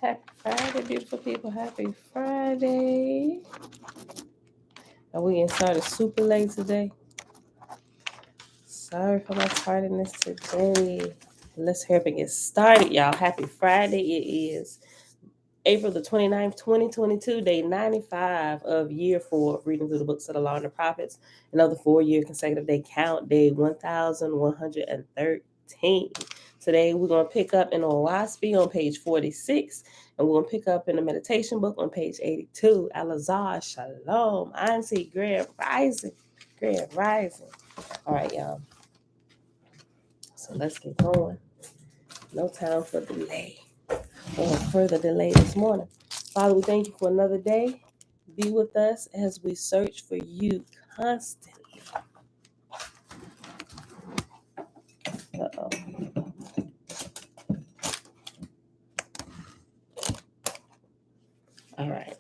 Happy Friday, beautiful people. Happy Friday. Are we getting started super late today? Sorry for my tardiness today. Let's hurry up and get started, y'all. Happy Friday. It is April the 29th, 2022, day 95 of year 4 of reading through the books of the Law and the Prophets. Another 4-year consecutive day count, day 1113. Today we're going to pick up in Oahspe on page 46, and we're going to pick up in the meditation book on page 82. Alazar, Shalom, Auntie, Grand Rising, Grand Rising. All right, y'all. So let's get going. No time for delay or further delay this morning. Father, we thank you for another day. Be with us as we search for you constantly. Uh-oh. All right.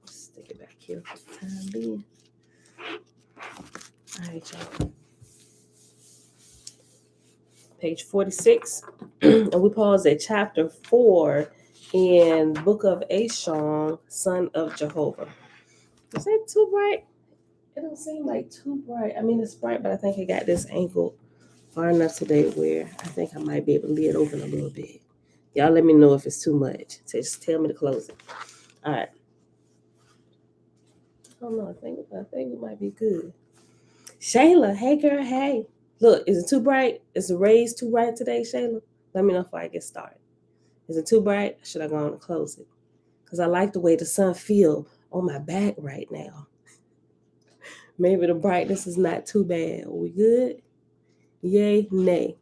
Stick it back here for the time being. All right, y'all. Page 46. And we pause at chapter 4 in book of Ashon, son of Jehovah. Is that too bright? It don't seem like too bright. I mean, it's bright, but I think I got this angle far enough today where I think I might be able to lay it open a little bit. Y'all let me know if it's too much. Just tell me to close it. All right. I don't know. I think it might be good. Shayla, hey girl, hey. Look, is it too bright? Is the rays too bright today, Shayla? Let me know if I get started. Is it too bright? Or should I go on and close it? Because I like the way the sun feel on my back right now. Maybe the brightness is not too bad. Are we good? Yay, nay.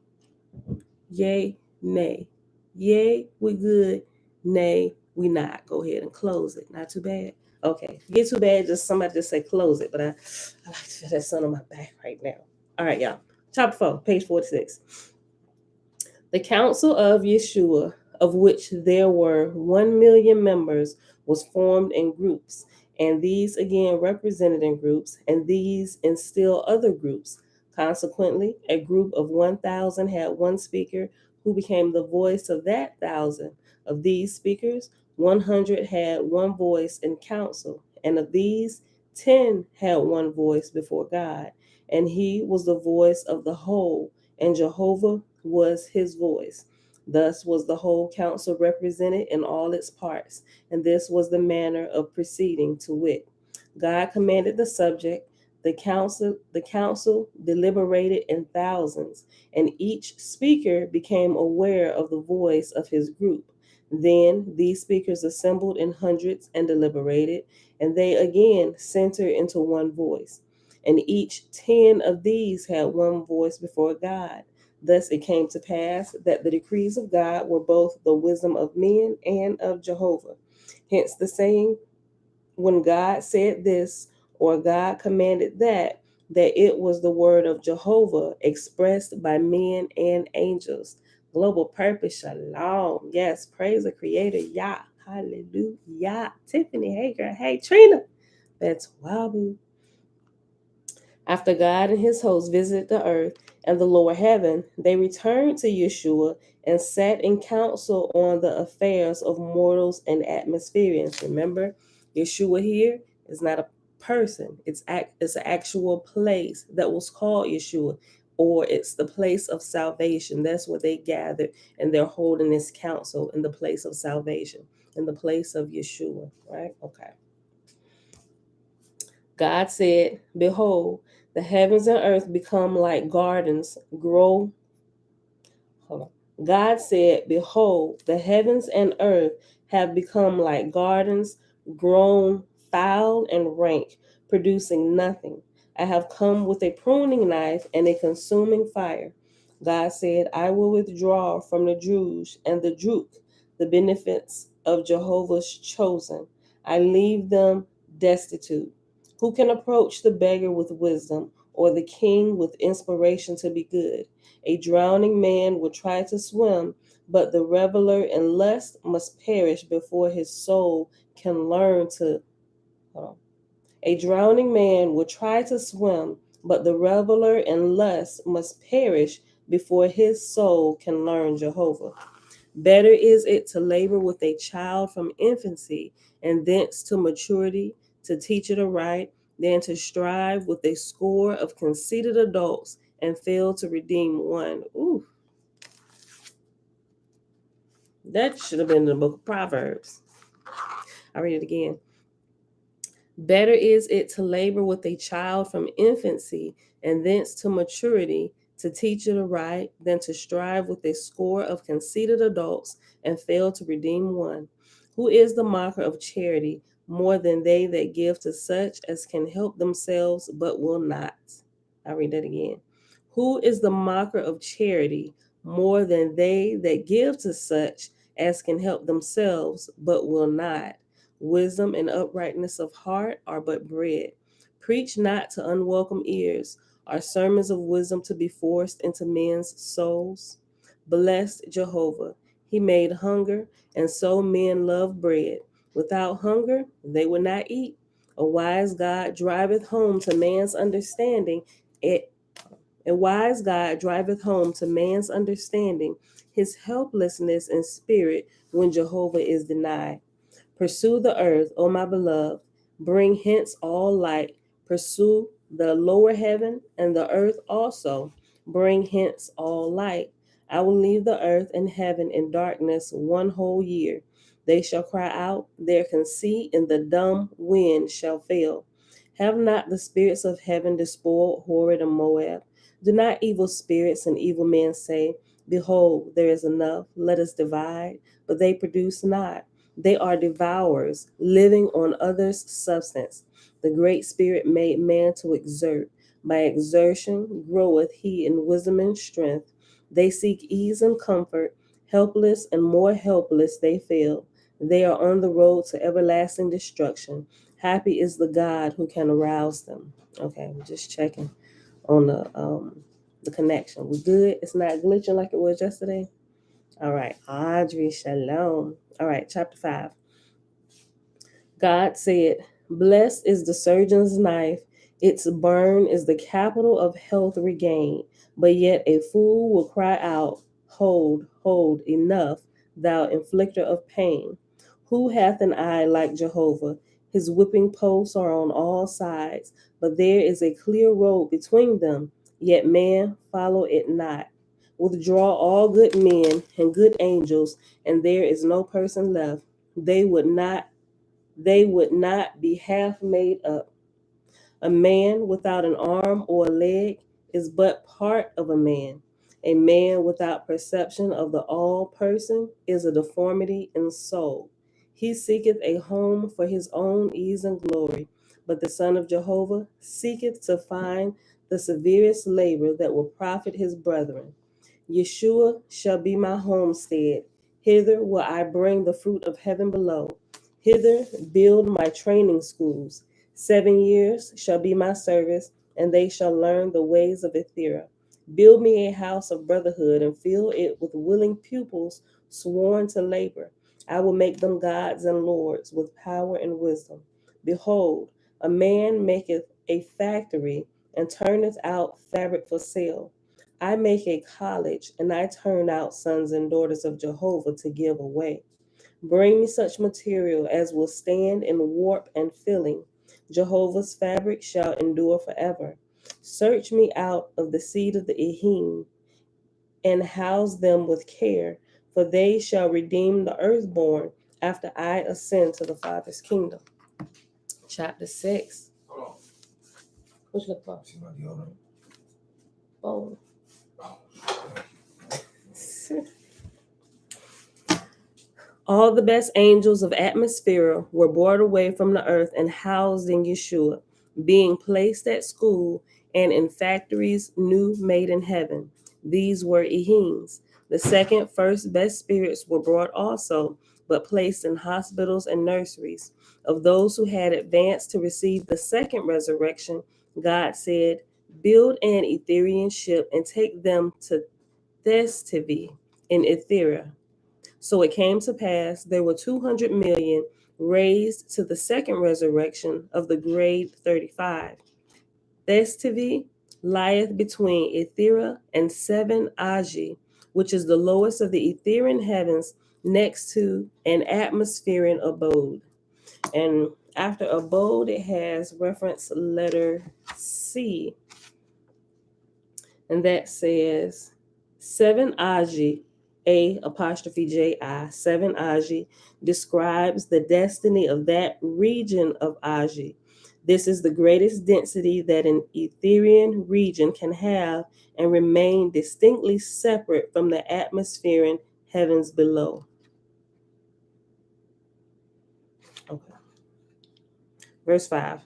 Yay, nay. Yay, we good. Nay, we not. Go ahead and close it. Not too bad. Okay. If you get too bad, just somebody just say close it. But I like to feel that sun on my back right now. All right, y'all. Chapter 4, page 46. The Council of Yeshua, of which there were 1 million members, was formed in groups, and these again represented in groups, and these in still other groups. Consequently, a group of 1,000 had one speaker who became the voice of that 1,000. Of these speakers, 100 had one voice in council, and of these, 10 had one voice before God, and he was the voice of the whole, and Jehovah was his voice. Thus was the whole council represented in all its parts, and this was the manner of proceeding, to wit. God commanded the subject, the council deliberated in thousands, and each speaker became aware of the voice of his group. Then these speakers assembled in hundreds and deliberated, and they again centered into one voice. And each 10 of these had one voice before God. Thus it came to pass that the decrees of God were both the wisdom of men and of Jehovah. Hence the saying, when God said this, or God commanded that it was the word of Jehovah expressed by men and angels. Global purpose, shalom. Yes, praise the Creator, Yah. Hallelujah. Tiffany, hey girl, hey Trina. That's Wabu. After God and his hosts visited the earth and the lower heaven, they returned to Yeshua and sat in council on the affairs of mortals and atmospherians. Remember, Yeshua here is not a person. It's an actual place that was called Yeshua, or it's the place of salvation. That's where they gathered, and they're holding this council in the place of salvation, in the place of Yeshua, right? Okay. God said, behold, the heavens and earth become like gardens, grow. Hold on. God said, behold, the heavens and earth have become like gardens, grown foul and rank, producing nothing. I have come with a pruning knife and a consuming fire. God said, I will withdraw from the Druge and the Druk the benefits of Jehovah's chosen. I leave them destitute. Who can approach the beggar with wisdom, or the king with inspiration to be good? A drowning man will try to swim, but the reveler in lust must perish before his soul can learn to. A drowning man will try to swim, but the reveler in lust must perish before his soul can learn Jehovah. Better is it to labor with a child from infancy and thence to maturity to teach it aright than to strive with a score of conceited adults and fail to redeem one. Ooh, that should have been in the book of Proverbs. I read it again. Better is it to labor with a child from infancy and thence to maturity to teach it aright than to strive with a score of conceited adults and fail to redeem one. Who is the marker of charity more than they that give to such as can help themselves but will not? I read that again. Who is the marker of charity more than they that give to such as can help themselves but will not? Wisdom and uprightness of heart are but bread. Preach not to unwelcome ears. Are sermons of wisdom to be forced into men's souls? Blessed Jehovah, he made hunger, and so men love bread. Without hunger, they would not eat. A wise God driveth home to man's understanding. A wise God driveth home to man's understanding his helplessness in spirit when Jehovah is denied. Pursue the earth, O my beloved. Bring hence all light. Pursue the lower heaven and the earth also. Bring hence all light. I will leave the earth and heaven in darkness 1 whole year. They shall cry out, their conceit in the dumb wind shall fail. Have not the spirits of heaven despoiled Horeb and Moab? Do not evil spirits and evil men say, behold, there is enough, let us divide, but they produce not. They are devourers, living on others' substance. The great spirit made man to exert. By exertion groweth he in wisdom and strength. They seek ease and comfort. Helpless and more helpless they fail. They are on the road to everlasting destruction. Happy is the God who can arouse them. Okay, we're just checking on the connection. We good? It's not glitching like it was yesterday? All right, Audrey, shalom. All right, chapter 5. God said, blessed is the surgeon's knife, its burn is the capital of health regained. But yet a fool will cry out, hold, hold, enough, thou inflictor of pain. Who hath an eye like Jehovah? His whipping posts are on all sides, but there is a clear road between them, yet man follow it not. Withdraw all good men and good angels, and there is no person left. They would not be half made up. A man without an arm or a leg is but part of a man. A man without perception of the all person is a deformity in soul. He seeketh a home for his own ease and glory, but the Son of Jehovah seeketh to find the severest labor that will profit his brethren. Yeshua shall be my homestead. Hither will I bring the fruit of heaven below. Hither build my training schools. 7 years shall be my service, and they shall learn the ways of Ethera. Build me a house of brotherhood, and fill it with willing pupils sworn to labor. I will make them gods and lords with power and wisdom. Behold, a man maketh a factory, and turneth out fabric for sale. I make a college, and I turn out sons and daughters of Jehovah to give away. Bring me such material as will stand in warp and filling. Jehovah's fabric shall endure forever. Search me out of the seed of the Ehim, and house them with care, for they shall redeem the earthborn after I ascend to the Father's kingdom. Chapter 6. What you look for? Oh. All the best angels of atmosphere were brought away from the earth and housed in Yeshua, being placed at school and in factories new made in heaven. These were Ehims. The second first best spirits were brought also, but placed in hospitals and nurseries. Of those who had advanced to receive the second resurrection, God said, build an Etherian ship and take them to Thestivi in Ethera. So it came to pass there were 200 million raised to the second resurrection of the grade 35. Thestivi lieth between Ethera and 7 Aji, which is the lowest of the Etherian heavens, next to an atmospheric abode. And after abode, it has reference letter C, and that says 7 Aji, A apostrophe J-I, 7 Aji describes the destiny of that region of Aji. This is the greatest density that an Etherian region can have and remain distinctly separate from the atmospheric heavens below. Okay. Verse 5.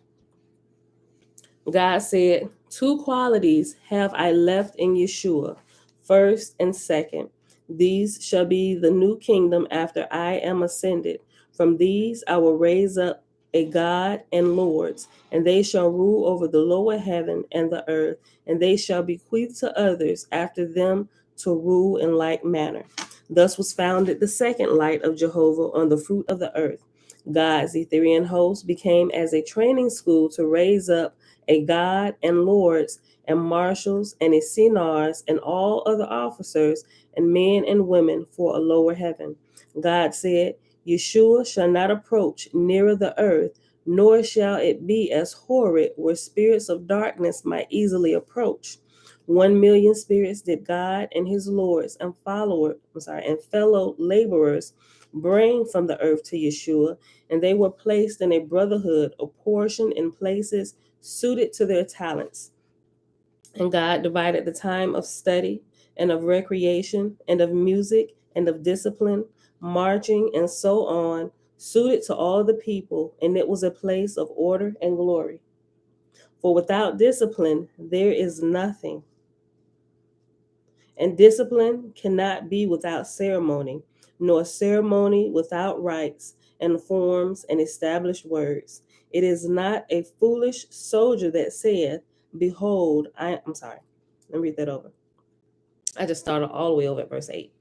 God said, 2 qualities have I left in Yeshua, first and second. These shall be the new kingdom after I am ascended. From these I will raise up a God and lords, and they shall rule over the lower heaven and the earth, and they shall bequeath to others after them to rule in like manner. Thus was founded the second light of Jehovah on the fruit of the earth. God's Etherian host became as a training school to raise up a God and lords and marshals and a senars and all other officers and men and women for a lower heaven. God said, Yeshua shall not approach nearer the earth, nor shall it be as horrid where spirits of darkness might easily approach. 1,000,000 spirits did God and his lords and and fellow laborers bring from the earth to Yeshua, and they were placed in a brotherhood, apportioned in places suited to their talents. And God divided the time of study and of recreation and of music and of discipline, marching and so on, suited to all the people, and it was a place of order and glory. For without discipline, there is nothing. And discipline cannot be without ceremony, nor ceremony without rites and forms and established words. It is not a foolish soldier that saith, Behold, I'm sorry, let me read that over. I just started all the way over at verse 8.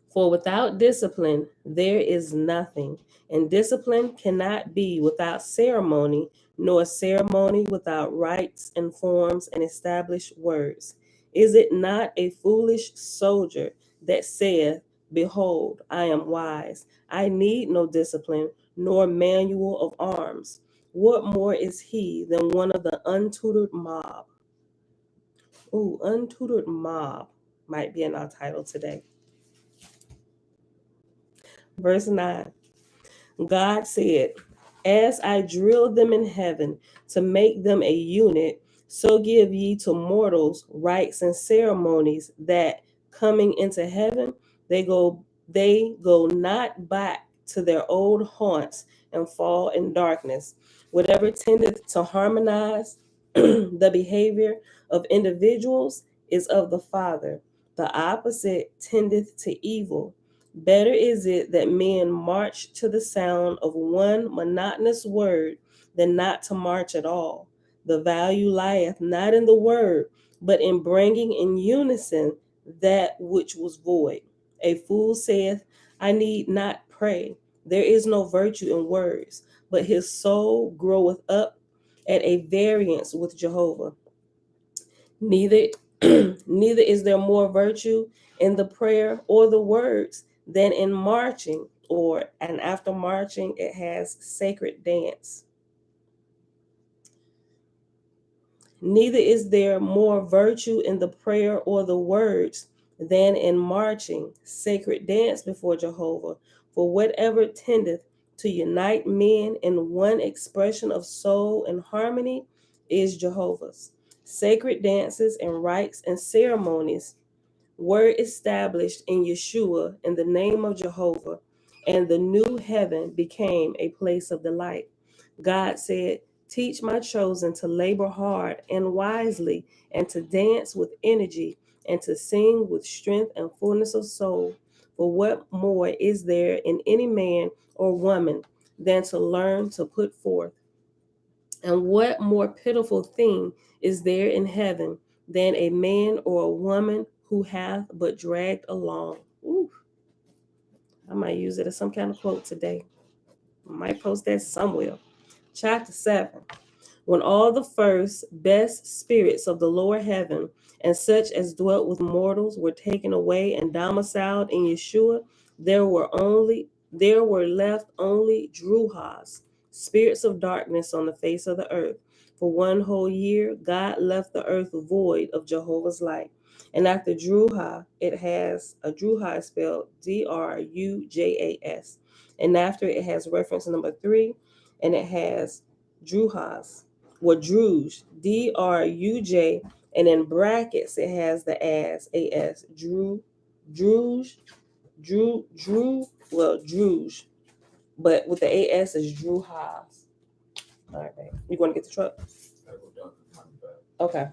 For without discipline, there is nothing, and discipline cannot be without ceremony, nor ceremony without rites and forms and established words. Is it not a foolish soldier that saith, Behold, I am wise, I need no discipline, nor manual of arms? What more is he than one of the untutored mob? Ooh, untutored mob might be in our title today. Verse 9. God said, As I drilled them in heaven to make them a unit, so give ye to mortals rites and ceremonies, that coming into heaven they go not back to their old haunts and fall in darkness. Whatever tendeth to harmonize the behavior of individuals is of the Father. The opposite tendeth to evil. Better is it that men march to the sound of one monotonous word than not to march at all. The value lieth not in the word, but in bringing in unison that which was void. A fool saith, I need not pray. There is no virtue in words, but his soul groweth up at a variance with Jehovah. Neither neither is there more virtue in the prayer or the words than in marching, and after marching it has sacred dance. Neither is there more virtue in the prayer or the words than in marching, sacred dance before Jehovah. For whatever tendeth to unite men in one expression of soul and harmony is Jehovah's. Sacred dances and rites and ceremonies were established in Yeshua in the name of Jehovah, and the new heaven became a place of delight. God said, Teach my chosen to labor hard and wisely, and to dance with energy, and to sing with strength and fullness of soul. For what more is there in any man or woman than to learn to put forth? And what more pitiful thing is there in heaven than a man or a woman who hath but dragged along? Ooh, I might use it as some kind of quote today. I might post that somewhere. Chapter 7. When all the first best spirits of the lower heaven and such as dwelt with mortals were taken away and domiciled in Yeshua, there were left only Druhas, spirits of darkness on the face of the earth. For one whole year, God left the earth void of Jehovah's light. And after Druha, it has a Druha is spelled Drujas. And after it has reference number 3, and it has Druhas, or Druj, Druj, and in brackets it has the as, Druj, Druj, but with the as is Druhas. All right, babe. You want to get the truck? Okay.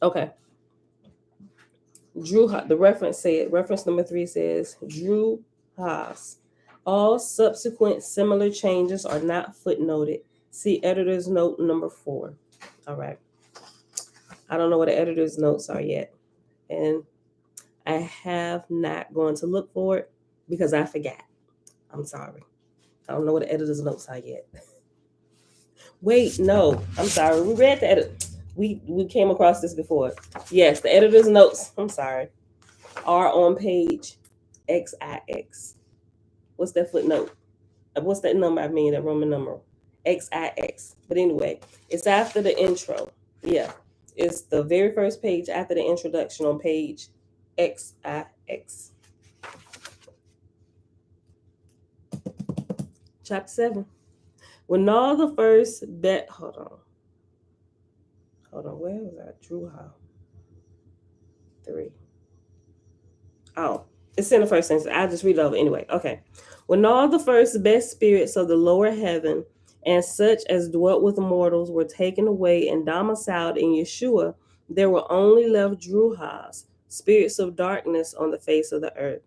Okay. The reference number 3 says Drew Haas. All subsequent similar changes are not footnoted. See editor's note number 4. All right. I don't know what the editor's notes are yet. And I have not gone to look for it because I forgot. I'm sorry. I don't know what the editor's notes are yet. Wait, no. I'm sorry. We read the edit. We came across this before. Yes, the editor's notes. I'm sorry. Are on page XIX. What's that footnote? What's that number? I mean, that Roman number. XIX. But anyway, it's after the intro. Yeah. It's the very first page after the introduction on page XIX. Chapter 7. When all the first hold on, where was I? Drew how? 3. Oh, it's in the first sentence. I'll just read it over anyway. Okay. When all the first best spirits of the lower heaven and such as dwelt with mortals were taken away and domiciled in Yeshua, there were only left Druhas, spirits of darkness on the face of the earth.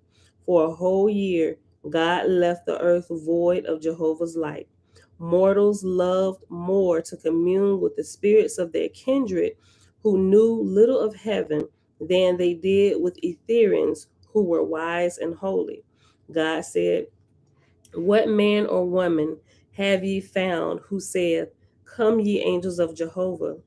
For a whole year, God left the earth void of Jehovah's light. Mortals loved more to commune with the spirits of their kindred who knew little of heaven than they did with Etherians who were wise and holy. God said, what man or woman have ye found who saith, come ye angels of Jehovah,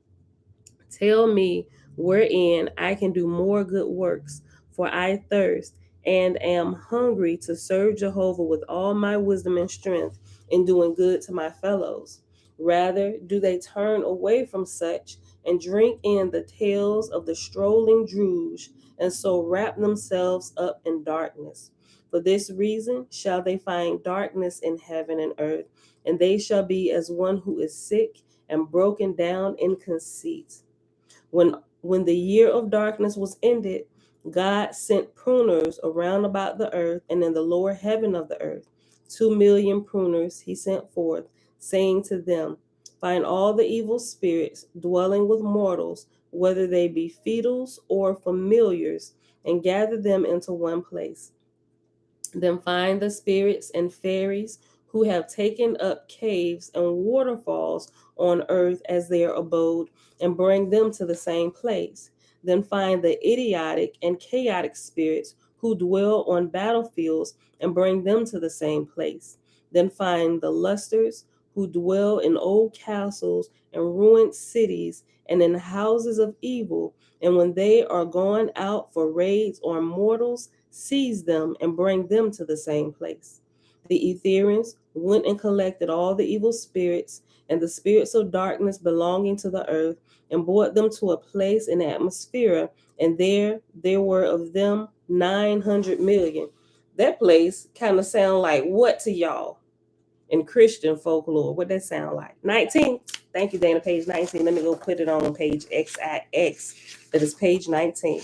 tell me wherein I can do more good works, for I thirst and am hungry to serve Jehovah with all my wisdom and strength in doing good to my fellows. Rather, do they turn away from such and drink in the tales of the strolling Druge, and so wrap themselves up in darkness. For this reason shall they find darkness in heaven and earth, and they shall be as one who is sick and broken down in conceit. When the year of darkness was ended, God sent pruners around about the earth and in the lower heaven of the earth. 2,000,000 pruners he sent forth, saying to them, find all the evil spirits dwelling with mortals, whether they be fetals or familiars, and gather them into one place. Then find the spirits and fairies who have taken up caves and waterfalls on earth as their abode, and bring them to the same place. Then find the idiotic and chaotic spirits who dwell on battlefields, and bring them to the same place. Then find the lusters who dwell in old castles and ruined cities and in houses of evil, and when they are gone out for raids on mortals, seize them and bring them to the same place. The Etherians went and collected all the evil spirits and the spirits of darkness belonging to the earth, and brought them to a place in the atmosphere, and there were of them 900 million. That place kind of sound like what to y'all in Christian folklore? What that sound like? 19. Thank you, Dana. Page 19. Let me go put it on page XIX. That is page 19.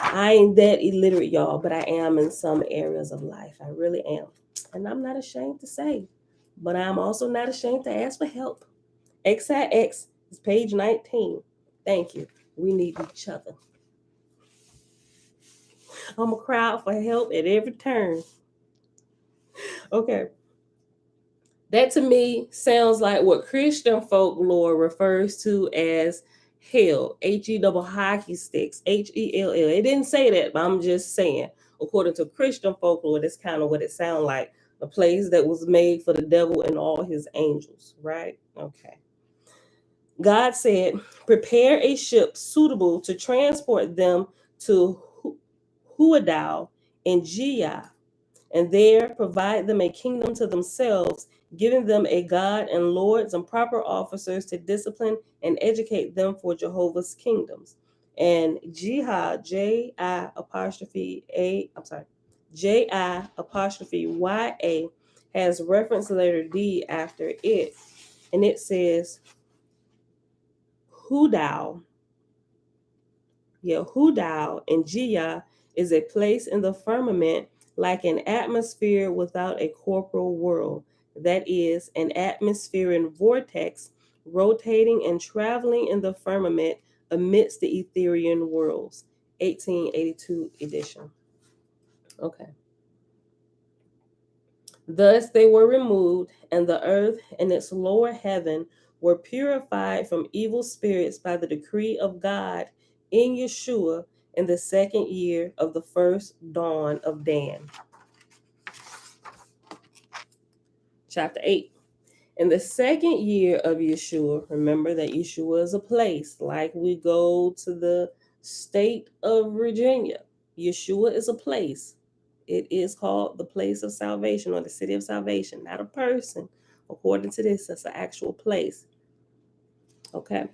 I ain't that illiterate, y'all, but I am in some areas of life. I really am. And I'm not ashamed to say, but I'm also not ashamed to ask for help. XIX is page 19. Thank you. We need each other. I'm a crowd for help at every turn. Okay. That to me sounds like what Christian folklore refers to as hell. H-E-double hockey sticks. H-E-L-L. It didn't say that, but I'm just saying. According to Christian folklore, that's kind of what it sounds like. a place that was made for the devil and all his angels, right? Okay. God said, prepare a ship suitable to transport them to Huadao and Gia, and there provide them a kingdom to themselves, giving them a God and lords and proper officers to discipline and educate them for Jehovah's kingdoms. And Jihad, J-I apostrophe A, I'm sorry, J-I apostrophe Y-A has reference letter D after it. And it says, Hudao, Yehudao and Gia is a place in the firmament like an atmosphere without a corporal world. That is, an atmospheric vortex rotating and traveling in the firmament amidst the Ethereal worlds. 1882 edition. Okay. Thus they were removed, and the earth and its lower heaven were purified from evil spirits by the decree of God in Yeshua in the second year of the first dawn of Dan. Chapter 8. In the second year of Yeshua, remember that Yeshua is a place, like we go to the state of Virginia. Yeshua is a place. It is called the place of salvation or the city of salvation, not a person. According to this, it's an actual place. Okay.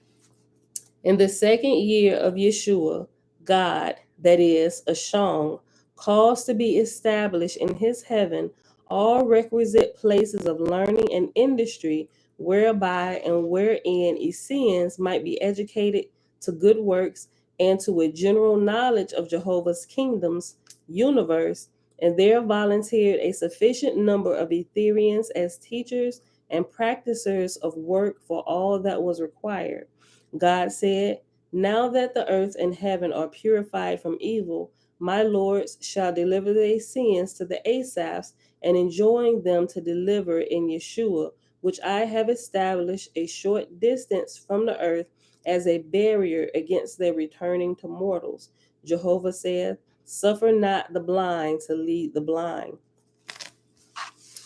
In the second year of Yeshua, God, that is, Ashong, caused to be established in his heaven all requisite places of learning and industry, whereby and wherein Essenes might be educated to good works and to a general knowledge of Jehovah's kingdoms, universe, and there volunteered a sufficient number of Etherians as teachers and practicers of work for all that was required. God said, now that the earth and heaven are purified from evil, my lords shall deliver their sins to the Asaphs and enjoin them to deliver in Yeshua, which I have established a short distance from the earth as a barrier against their returning to mortals. Jehovah saith, suffer not the blind to lead the blind.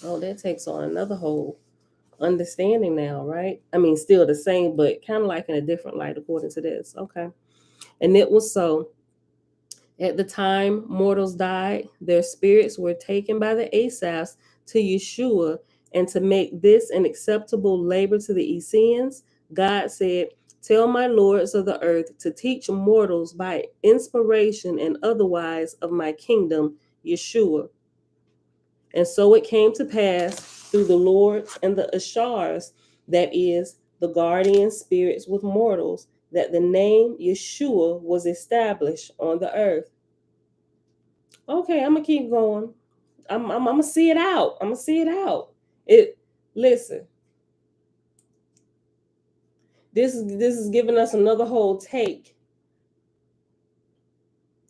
Oh, that takes on another whole understanding now, right? I mean, still the same, but kind of like in a different light according to this. Okay. And it was so. At the time mortals died, their spirits were taken by the Asaphs to Yeshua, and to make this an acceptable labor to the Essenes, God said, tell my lords of the earth to teach mortals by inspiration and otherwise of my kingdom, Yeshua. And so it came to pass through the lords and the Ashars, that is, the guardian spirits with mortals, that the name Yeshua was established on the earth. Okay, I'm gonna keep going. I'm gonna see it out. I'm gonna see it out. It listen. This is giving us another whole take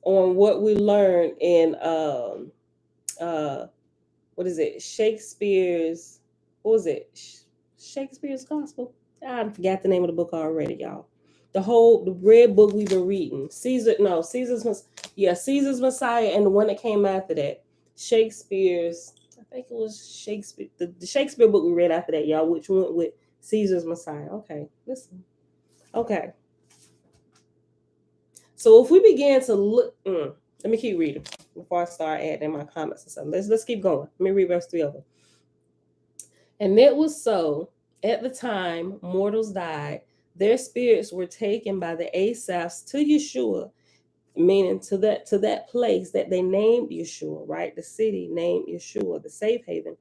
on what we learned in what is it? Shakespeare's, what was it? Shakespeare's Gospel? I forgot the name of the book already, y'all. The red book we've been reading. Caesar's Messiah, and the one that came after that. Shakespeare's, I think it was Shakespeare, the Shakespeare book we read after that, y'all, which went with Caesar's Messiah. Okay, listen. Okay. So if we begin to look, let me keep reading before I start adding my comments and stuff. Let's keep going. Let me read verse 3 of it. And it was so, at the time mortals died, their spirits were taken by the Asaphs to Yeshua, meaning to that place that they named Yeshua, right? The city named Yeshua, the safe haven,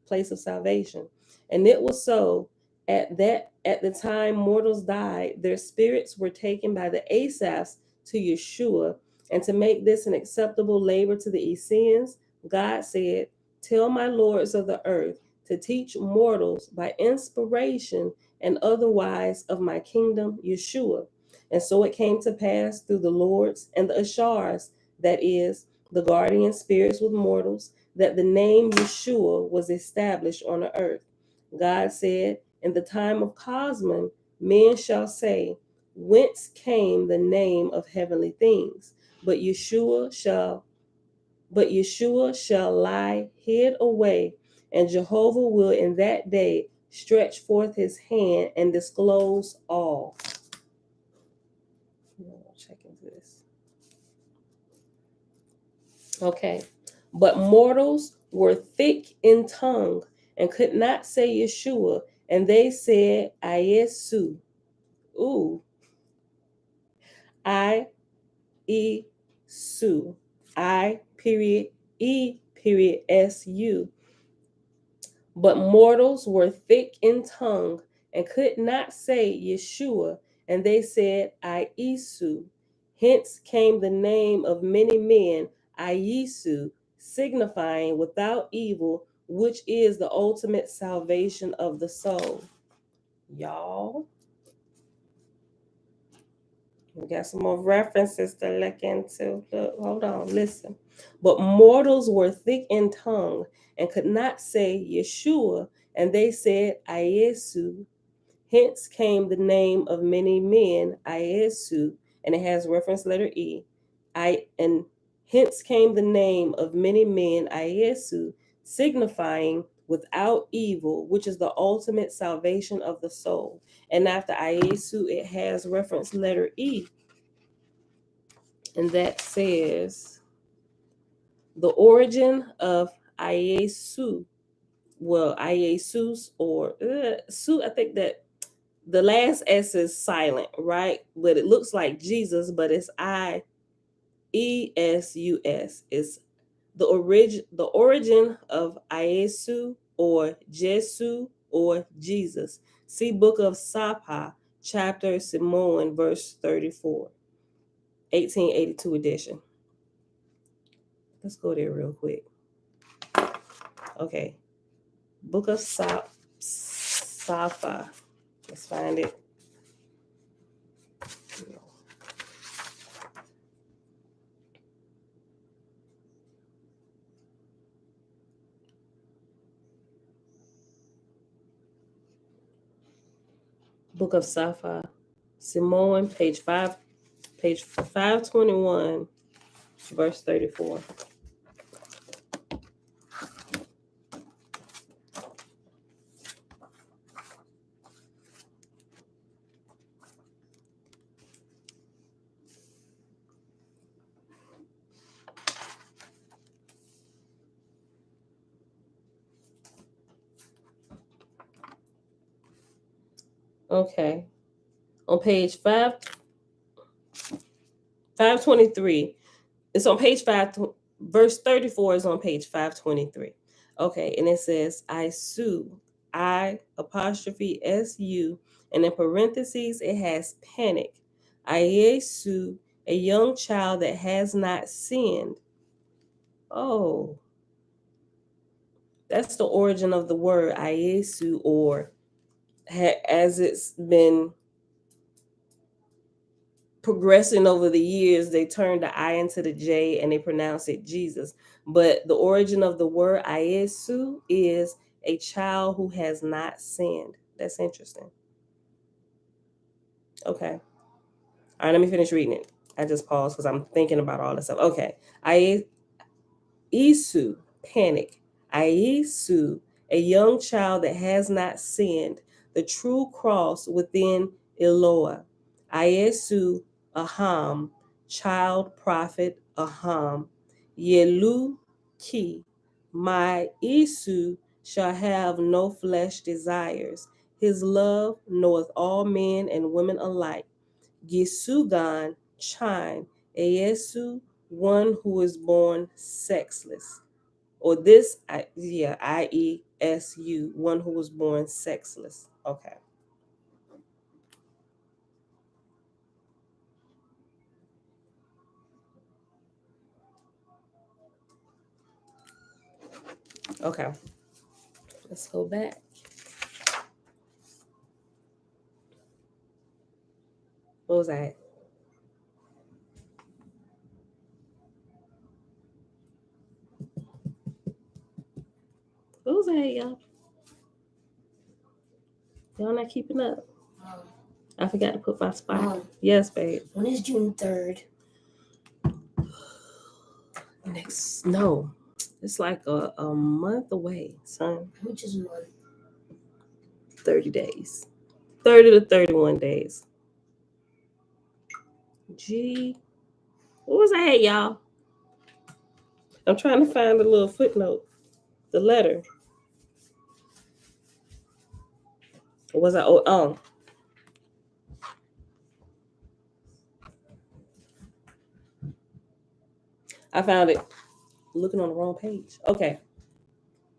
place of salvation. And it was so, at the time mortals died, their spirits were taken by the Asaphs to Yeshua, and to make this an acceptable labor to the Essenes, God said, tell my lords of the earth to teach mortals by inspiration and otherwise of my kingdom, Yeshua. And so it came to pass through the lords and the Ashars, that is, the guardian spirits with mortals, that the name Yeshua was established on the earth. God said, in the time of Cosman, men shall say, whence came the name of heavenly things? But Yeshua shall lie hid away And Jehovah will in that day stretch forth his hand and disclose all. Check into this. Okay. But mortals were thick in tongue and could not say Yeshua, and they said Iesu. Ooh. I-E-Su. I-E-S-U. But mortals were thick in tongue and could not say Yeshua, and they said Iesu. Hence came the name of many men, Iesu, signifying without evil, which is the ultimate salvation of the soul. Y'all, we got some more references to look into. Look, hold on, listen. But mortals were thick in tongue and could not say Yeshua, and they said Iesu. Hence came the name of many men, Iesu, and it has reference letter E. And hence came the name of many men, Iesu, signifying without evil, which is the ultimate salvation of the soul. And after Iesu, it has reference letter E. And that says the origin of Iesu. Well, Iesus or Su, I think that the last S is silent, right? But it looks like Jesus, but it's Iesus. It's the origin of Iesu or Jesu or Jesus. See Book of Sabbath, chapter Simon, verse 34, 1882 edition. Let's go there real quick. Okay. Book of Sabbath. Let's find it. Book of Safa, Simon, page 521, verse 34. Okay. On page 523. It's on page 5, verse 34 is on page 523. Okay, and it says, I sue, I apostrophe S-U, and in parentheses it has panic. I sue, a young child that has not sinned. Oh, that's the origin of the word Iesu, or as it's been progressing over the years, they turned the I into the J and they pronounce it Jesus. But the origin of the word Iesu is a child who has not sinned. That's interesting. Okay. All right, let me finish reading it. I just paused because I'm thinking about all this stuff. Okay. Iesu, panic. Iesu, a young child that has not sinned. The true cross within Eloah. Iesu, Aham, child prophet Aham. Yelu ki, my Isu shall have no flesh desires. His love knoweth all men and women alike. Gisugan, chine. Iesu, one who is born sexless. Or this, Iesu, one who was born sexless. Okay. Okay. Let's go back. What was that? What was that, y'all? Y'all not keeping up. I forgot to put my spot. Yes, babe. When is June 3rd? No. It's like a month away, son. Which is a month. 30 days. 30 to 31 days. Gee. What was I at, y'all? I'm trying to find the little footnote. The letter. Or was I? Oh. I found it. Looking on the wrong page. Okay.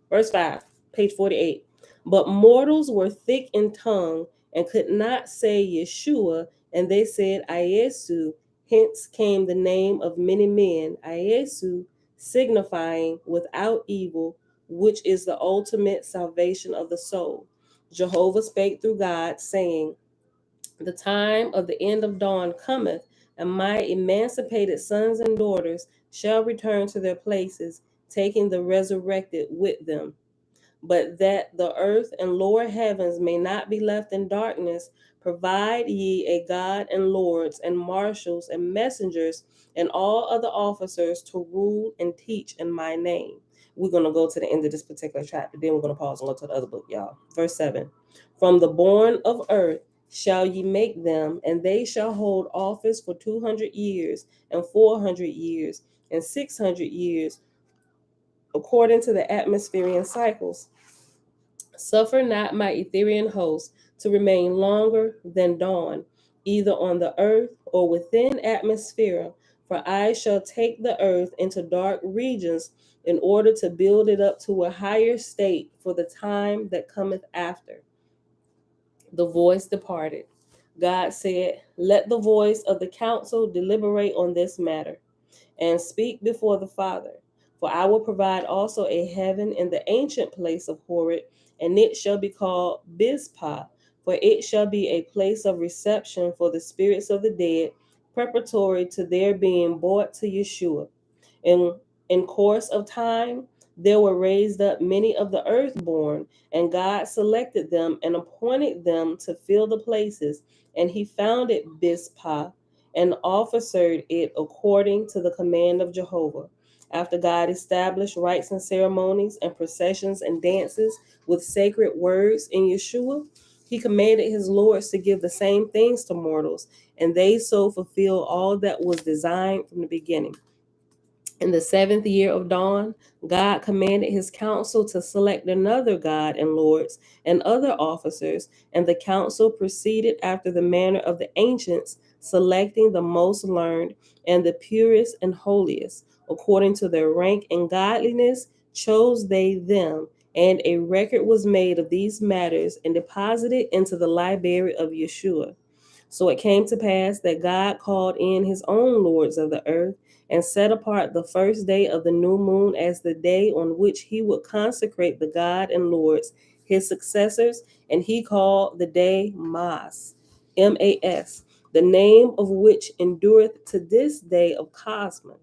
Verse 5, page 48. But mortals were thick in tongue and could not say Yeshua, and they said Iesu. Hence came the name of many men, Iesu, signifying without evil, which is the ultimate salvation of the soul. Jehovah spake through God, saying, the time of the end of dawn cometh, and my emancipated sons and daughters shall return to their places, taking the resurrected with them. But that the earth and lower heavens may not be left in darkness, provide ye a God and lords and marshals and messengers and all other officers to rule and teach in my name. We're going to go to the end of this particular chapter. Then we're going to pause and go to the other book, y'all. Verse 7. From the born of earth shall ye make them, and they shall hold office for 200 years, and 400 years, and 600 years, according to the atmospheric cycles. Suffer not my Ethereal host to remain longer than dawn, either on the earth or within atmosphere, for I shall take the earth into dark regions in order to build it up to a higher state for the time that cometh after. The voice departed. God said, let the voice of the council deliberate on this matter and speak before the Father. For I will provide also a heaven in the ancient place of Horeb, and it shall be called Bizpah, for it shall be a place of reception for the spirits of the dead, preparatory to their being brought to Yeshua. In, in course of time, there were raised up many of the earthborn, and God selected them and appointed them to fill the places, and he founded Bizpah and officered it according to the command of Jehovah. After God established rites and ceremonies and processions and dances with sacred words in Yeshua, he commanded his lords to give the same things to mortals, and they so fulfill all that was designed from the beginning. In the 7th year of dawn, God commanded his council to select another God and lords and other officers, and the council proceeded after the manner of the ancients, selecting the most learned and the purest and holiest. According to their rank and godliness, chose they them, and a record was made of these matters and deposited into the library of Yeshua. So it came to pass that God called in his own lords of the earth and set apart the first day of the new moon as the day on which he would consecrate the God and lords, his successors, and he called the day Mas, M-A-S, the name of which endureth to this day of Cosmon.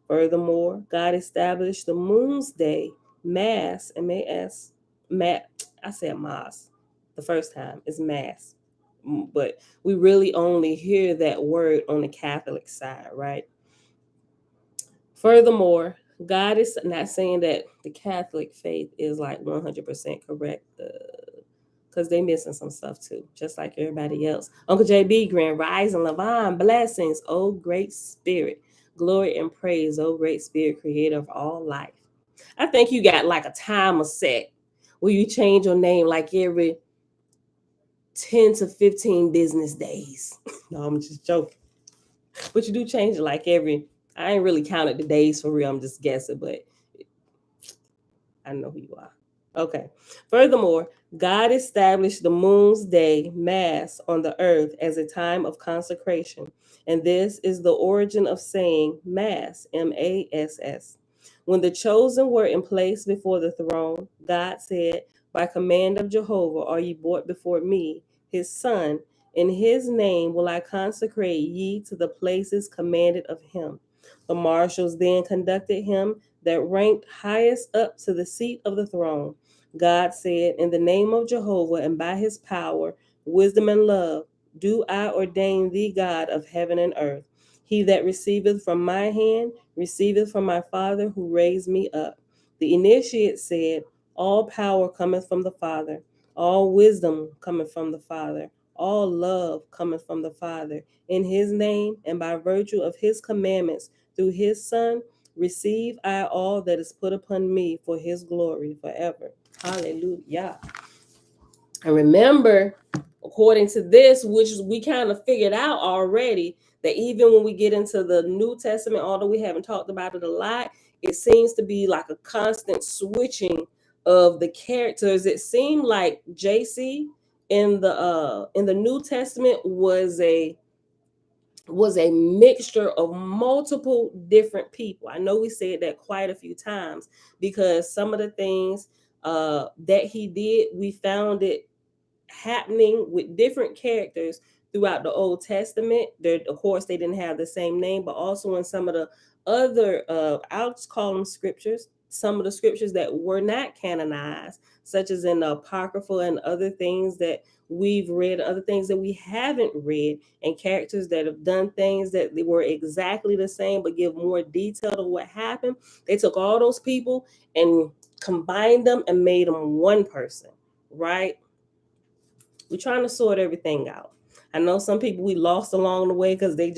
Furthermore, God established the moon's day, Mas, M-A-S, I said Mas the first time, it's Mass. But we really only hear that word on the Catholic side, right? Furthermore, God is not saying that the Catholic faith is like 100% correct, because they missing some stuff too, just like everybody else. Uncle JB, Grand Rising, Levon, blessings, oh great spirit, glory and praise, oh great spirit, creator of all life. I think you got like a timer set where you change your name like every 10 to 15 business days. No, I'm just joking. But you do change it like I ain't really counted the days for real. I'm just guessing, but I know who you are. Okay. Furthermore, God established the moon's day, Mass, on the earth as a time of consecration. And this is the origin of saying Mass, M-A-S-S. When the chosen were in place before the throne, God said, by command of Jehovah are ye brought before me, his son. In his name will I consecrate ye to the places commanded of him. The marshals then conducted him that ranked highest up to the seat of the throne. God said, in the name of Jehovah and by his power, wisdom and love, do I ordain thee God of heaven and earth. He that receiveth from my hand receiveth from my Father who raised me up. The initiate said, all power cometh from the Father, all wisdom cometh from the Father, all love cometh from the Father. In his name and by virtue of his commandments through his Son, receive I all that is put upon me for his glory forever. Hallelujah. And remember, according to this, which we kind of figured out already, that even when we get into the New Testament, although we haven't talked about it a lot, it seems to be like a constant switching of the characters. It seemed like JC in the New Testament was a mixture of multiple different people. I know we said that quite a few times because some of the things that he did, we found it happening with different characters throughout the Old Testament. Of course, they didn't have the same name, but also in some of the other, I'll just call them scriptures, some of the scriptures that were not canonized, such as in the Apocrypha and other things that we've read, other things that we haven't read, and characters that have done things that they were exactly the same but give more detail to what happened. They took all those people and combined them and made them one person, right? We're trying to sort everything out. I know some people we lost along the way because they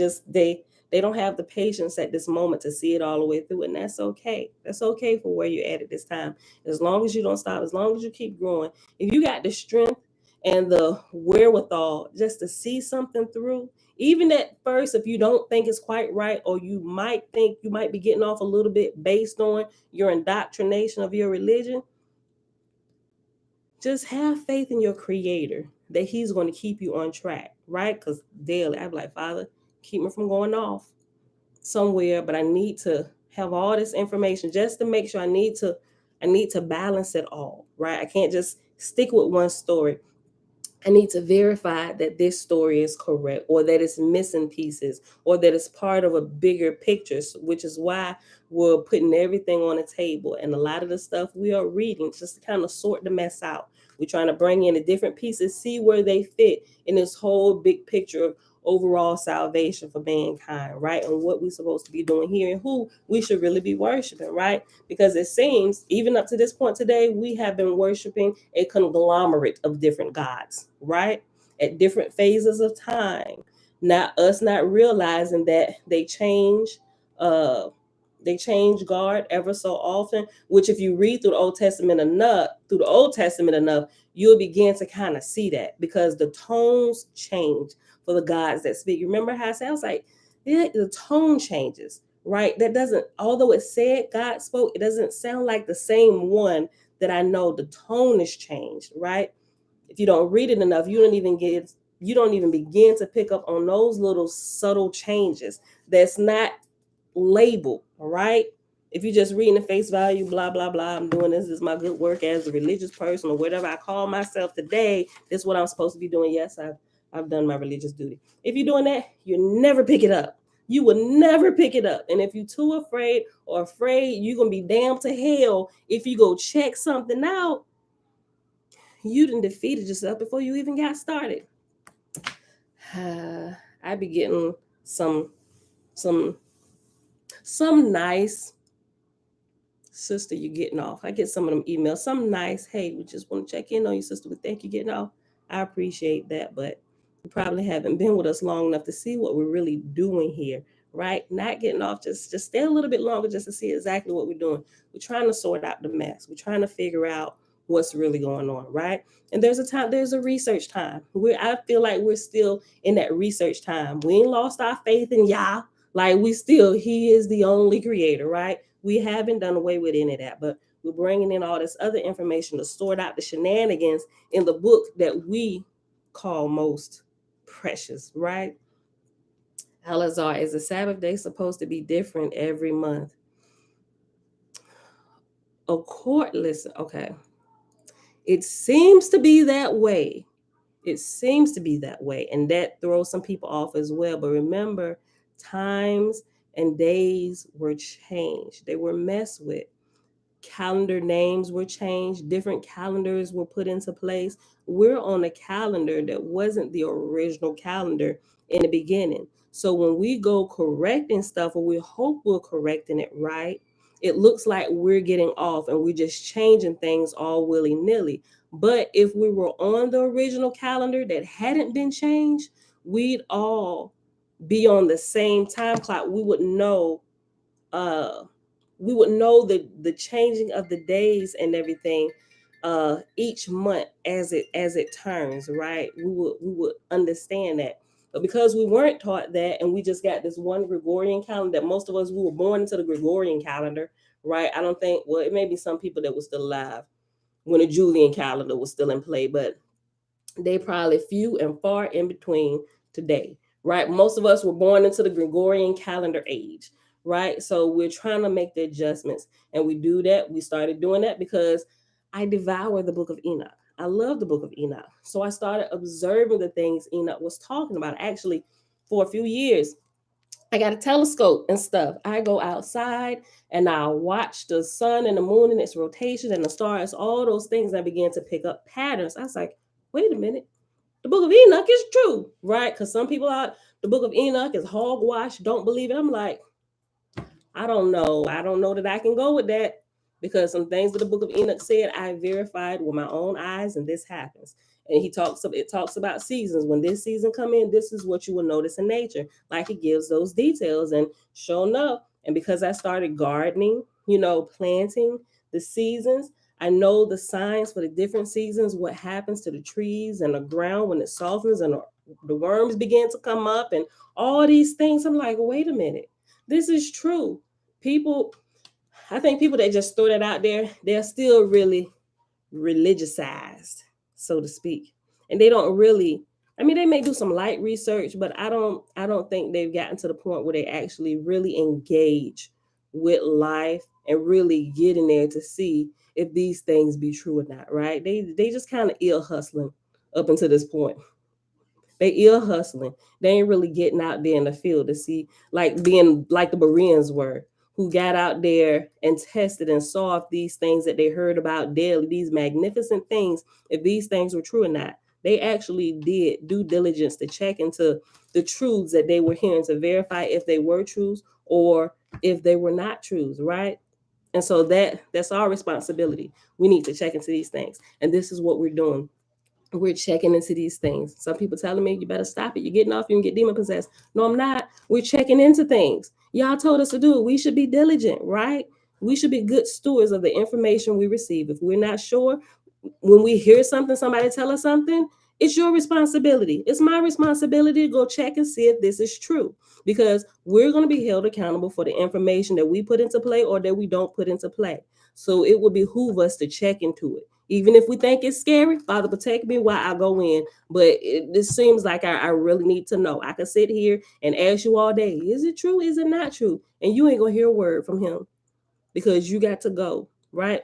don't have the patience at this moment to see it all the way through, and that's okay. That's okay for where you're at this time. As long as you don't stop, as long as you keep growing, if you got the strength and the wherewithal just to see something through, even at first, if you don't think it's quite right, or you might think you might be getting off a little bit based on your indoctrination of your religion, just have faith in your creator that he's going to keep you on track, right? Because daily I'd be like, Father, keep me from going off somewhere, but I need to have all this information just to make sure I need to balance it all, right? I can't just stick with one story. I need to verify that this story is correct, or that it's missing pieces, or that it's part of a bigger picture, which is why we're putting everything on the table. And a lot of the stuff we are reading just to kind of sort the mess out. We're trying to bring in the different pieces, see where they fit in this whole big picture of overall salvation for mankind, right? And what we're supposed to be doing here and who we should really be worshiping, right? Because it seems, even up to this point today, we have been worshiping a conglomerate of different gods, right? At different phases of time. Not us not realizing that they change guard ever so often, which if you read through the Old Testament enough, you'll begin to kind of see that, because the tones change for the gods that speak. Remember how it sounds like, yeah, the tone changes, right? That doesn't, although it said God spoke, it doesn't sound like the same one that I know. The tone is changed, right? If you don't read it enough, you don't even begin to pick up on those little subtle changes that's not labeled, all right? If you just reading the face value, blah, blah, blah, I'm doing this is my good work as a religious person, or whatever I call myself today, this is what I'm supposed to be doing. Yes, I've done my religious duty. If you're doing that, you never pick it up. You will never pick it up. And if you're too afraid you're going to be damned to hell if you go check something out, you done defeated yourself before you even got started. I be getting some nice, sister, you're getting off. I get some of them emails, some nice, hey, we just want to check in on you, sister. We think you're getting off. I appreciate that, but you probably haven't been with us long enough to see what we're really doing here, right? Not getting off, just stay a little bit longer just to see exactly what we're doing. We're trying to sort out the mess. We're trying to figure out what's really going on, right? And there's a research time. I feel like we're still in that research time. We ain't lost our faith in Yah. Like he is the only creator, right? We haven't done away with any of that, but we're bringing in all this other information to sort out the shenanigans in the book that we call most precious, right? Alazar, is the Sabbath day supposed to be different every month? Listen, okay. It seems to be that way. And that throws some people off as well. But remember, times and days were changed. They were messed with. Calendar names were changed. Different calendars were put into place. We're on a calendar that wasn't the original calendar in the beginning. So when we go correcting stuff, or we hope we're correcting it right, it looks like we're getting off and we're just changing things all willy-nilly. But if we were on the original calendar that hadn't been changed, we'd all be on the same time clock. Uh we would know the changing of the days and everything each month as it turns, right? We would understand that. But because we weren't taught that and we just got this one Gregorian calendar, that most of us, we were born into the Gregorian calendar, right? I don't think, well, it may be some people that were still alive when the Julian calendar was still in play, but they probably few and far in between today, right? Most of us were born into the Gregorian calendar age, right? So we're trying to make the adjustments, and we do that. We started doing that because I devour the book of Enoch. I love the book of Enoch. So I started observing the things Enoch was talking about. Actually, for a few years, I got a telescope and stuff. I go outside and I watch the sun and the moon and its rotation and the stars, all those things. I began to pick up patterns. I was like, wait a minute, the book of Enoch is true, right? Because some people out, the book of Enoch is hogwash, don't believe it. I'm like, I don't know. I don't know that I can go with that, because some things that the book of Enoch said, I verified with my own eyes, and this happens. And it talks about seasons. When this season come in, this is what you will notice in nature. Like, it gives those details, and sure enough. And because I started gardening, planting the seasons, I know the signs for the different seasons, what happens to the trees and the ground when it softens and the worms begin to come up and all these things. I'm like, wait a minute, this is true. People, I think people that just throw that out there, they're still really religiousized, so to speak. And they don't really, I mean, they may do some light research, but I don't think they've gotten to the point where they actually really engage with life and really get in there to see if these things be true or not, right? They just kind of ill hustling up until this point. They ill hustling. They ain't really getting out there in the field to see, like being like the Bereans were, who got out there and tested and saw if these things that they heard about daily, these magnificent things, if these things were true or not. They actually did due diligence to check into the truths that they were hearing to verify if they were truths or if they were not truths, right? And so that's our responsibility. We need to check into these things. And this is what we're doing. We're checking into these things. Some people telling me, you better stop it. You're getting off, you can get demon possessed. No, I'm not. We're checking into things. Y'all told us to do it. We should be diligent, right? We should be good stewards of the information we receive. If we're not sure, when we hear something, somebody tell us something, it's your responsibility. It's my responsibility to go check and see if this is true, because we're going to be held accountable for the information that we put into play or that we don't put into play. So it would behoove us to check into it. Even if we think it's scary, Father, protect me while I go in. But it seems like I really need to know. I could sit here and ask you all day, is it true? Is it not true? And you ain't going to hear a word from him because you got to go, right?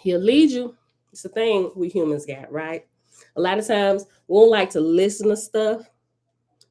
He'll lead you. It's a thing we humans got, right? A lot of times we don't like to listen to stuff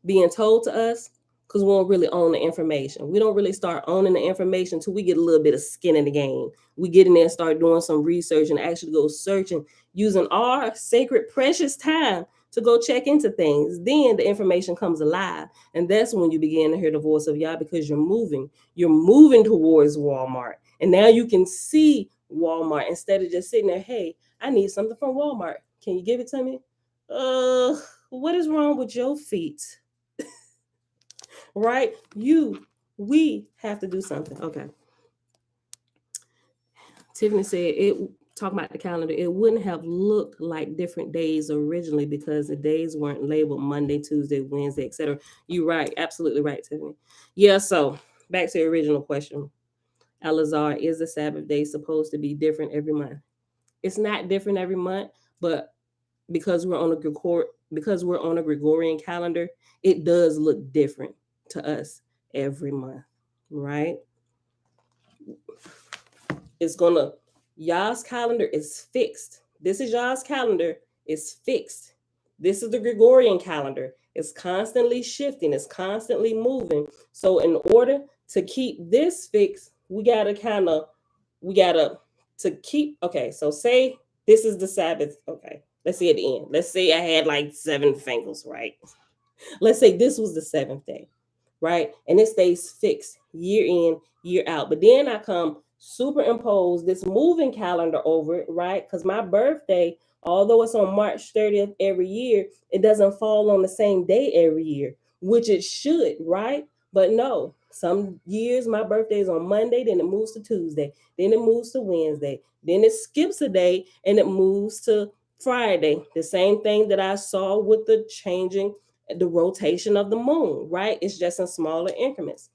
being told to us because we don't really own the information. We don't really start owning the information until we get a little bit of skin in the game. We get in there and start doing some research and actually go searching, using our sacred, precious time to go check into things. Then the information comes alive. And that's when you begin to hear the voice of Yah, because you're moving. You're moving towards Walmart. And now you can see Walmart instead of just sitting there, hey, I need something from Walmart. Can you give it to me? What is wrong with your feet? Right? We have to do something. Okay. Tiffany said it, talking about the calendar, it wouldn't have looked like different days originally because the days weren't labeled Monday, Tuesday, Wednesday, etc. You're right. Absolutely right, Tiffany. Yeah, so back to the original question. Alazar, is the Sabbath day supposed to be different every month? It's not different every month, but because we're on a Gregorian calendar, it does look different to us every month, right? It's gonna, Yah's calendar is fixed. This is Yah's calendar, it's fixed. This is the Gregorian calendar. It's constantly shifting, it's constantly moving. So in order to keep this fixed, we gotta to keep, okay, so say this is the Sabbath. Okay, let's say at the end. Let's say I had like 7 fingers, right? Let's say this was the 7th day, right? And it stays fixed year in, year out. But then I come superimpose this moving calendar over it, right? Because my birthday, although it's on March 30th every year, it doesn't fall on the same day every year, which it should, right? But no, some years my birthday is on Monday, then it moves to Tuesday, then it moves to Wednesday, then it skips a day and it moves to Friday. The same thing that I saw with the changing, the rotation of the moon, right? It's just in smaller increments.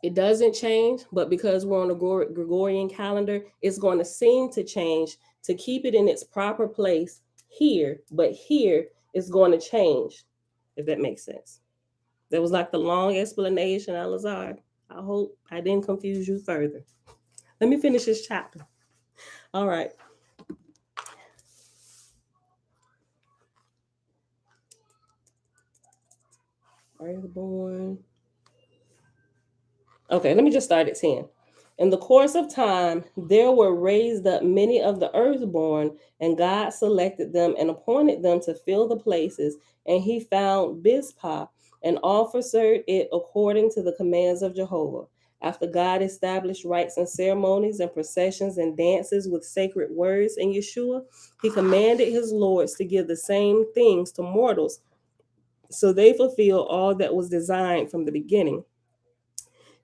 It doesn't change, but because we're on a Gregorian calendar, it's going to seem to change to keep it in its proper place here, but here it's going to change, if that makes sense. That was like the long explanation, Alazar. I hope I didn't confuse you further. Let me finish this chapter. All right. Earthborn. Okay, let me just start at 10. In the course of time, there were raised up many of the earthborn, and God selected them and appointed them to fill the places. And he found Bizpah and officered it according to the commands of Jehovah. After God established rites and ceremonies and processions and dances with sacred words in Yeshua, he commanded his lords to give the same things to mortals, so they fulfill all that was designed from the beginning.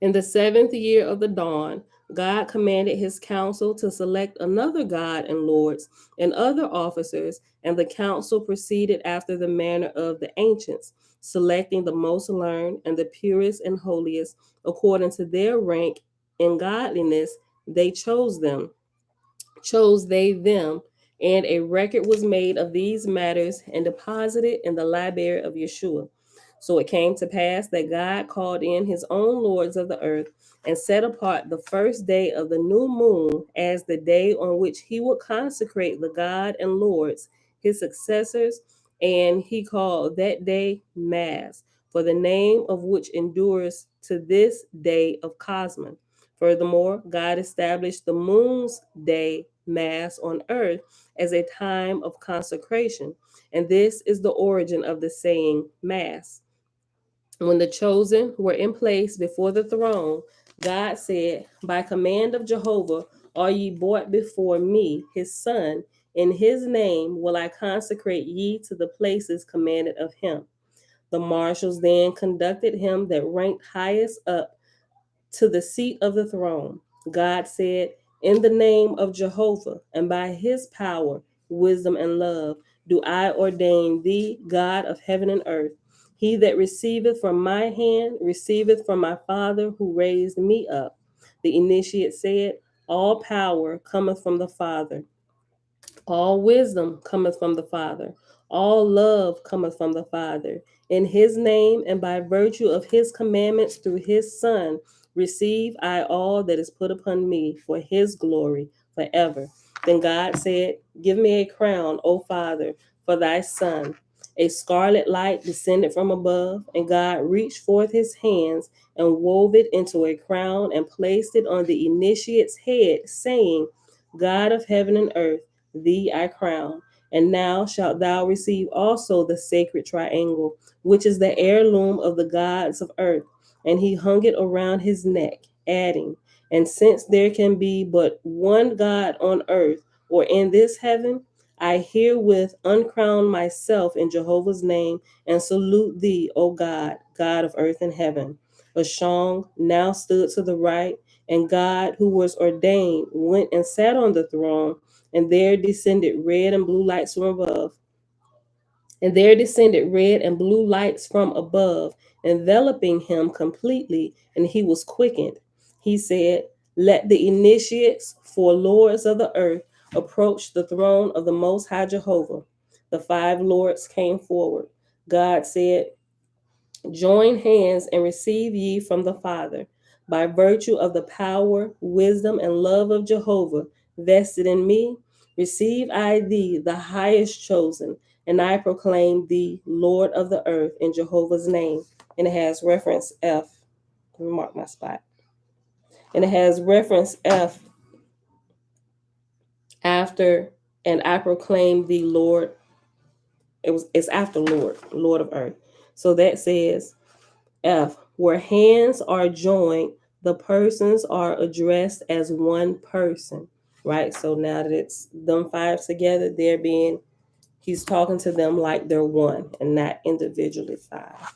In the 7th year of the dawn, God commanded his council to select another God and lords and other officers, and the council proceeded after the manner of the ancients, selecting the most learned and the purest and holiest according to their rank in godliness. They chose they them, and a record was made of these matters and deposited in the library of Yeshua. So it came to pass that God called in his own lords of the earth and set apart the first day of the new moon as the day on which he would consecrate the God and lords, his successors, and he called that day Mass, for the name of which endures to this day of Cosmon. Furthermore, God established the moon's day Mass on earth as a time of consecration, and this is the origin of the saying Mass. When the chosen were in place before the throne, God said, by command of Jehovah, are ye brought before me, his son? In his name will I consecrate ye to the places commanded of him. The marshals then conducted him that ranked highest up to the seat of the throne. God said, in the name of Jehovah, and by his power, wisdom, and love, do I ordain thee, God of heaven and earth. He that receiveth from my hand receiveth from my Father who raised me up. The initiate said, all power cometh from the Father. All wisdom cometh from the Father. All love cometh from the Father. In his name and by virtue of his commandments through his Son, receive I all that is put upon me for his glory forever. Then God said, give me a crown, O Father, for thy Son. A scarlet light descended from above, and God reached forth his hands and wove it into a crown and placed it on the initiate's head, saying, God of heaven and earth, thee I crown. And now shalt thou receive also the sacred triangle, which is the heirloom of the gods of earth. And he hung it around his neck, adding, and since there can be but one God on earth or in this heaven, I herewith uncrown myself in Jehovah's name and salute thee, O God, God of earth and heaven. Ashong now stood to the right, and God, who was ordained, went and sat on the throne, and there descended red and blue lights from above. And there descended red and blue lights from above, enveloping him completely, and he was quickened. He said, let the initiates for lords of the earth approach the throne of the Most High Jehovah. The 5 lords came forward. God said, join hands and receive ye from the Father, by virtue of the power, wisdom, and love of Jehovah vested in me. Receive I thee, the highest chosen, and I proclaim thee Lord of the earth in Jehovah's name. And it has reference F. Let me mark my spot. And it has reference F after, and I proclaim thee Lord. It's after Lord, Lord of earth. So that says F, where hands are joined the persons are addressed as one person, right? So now that it's them five together, he's talking to them like they're one and not individually five.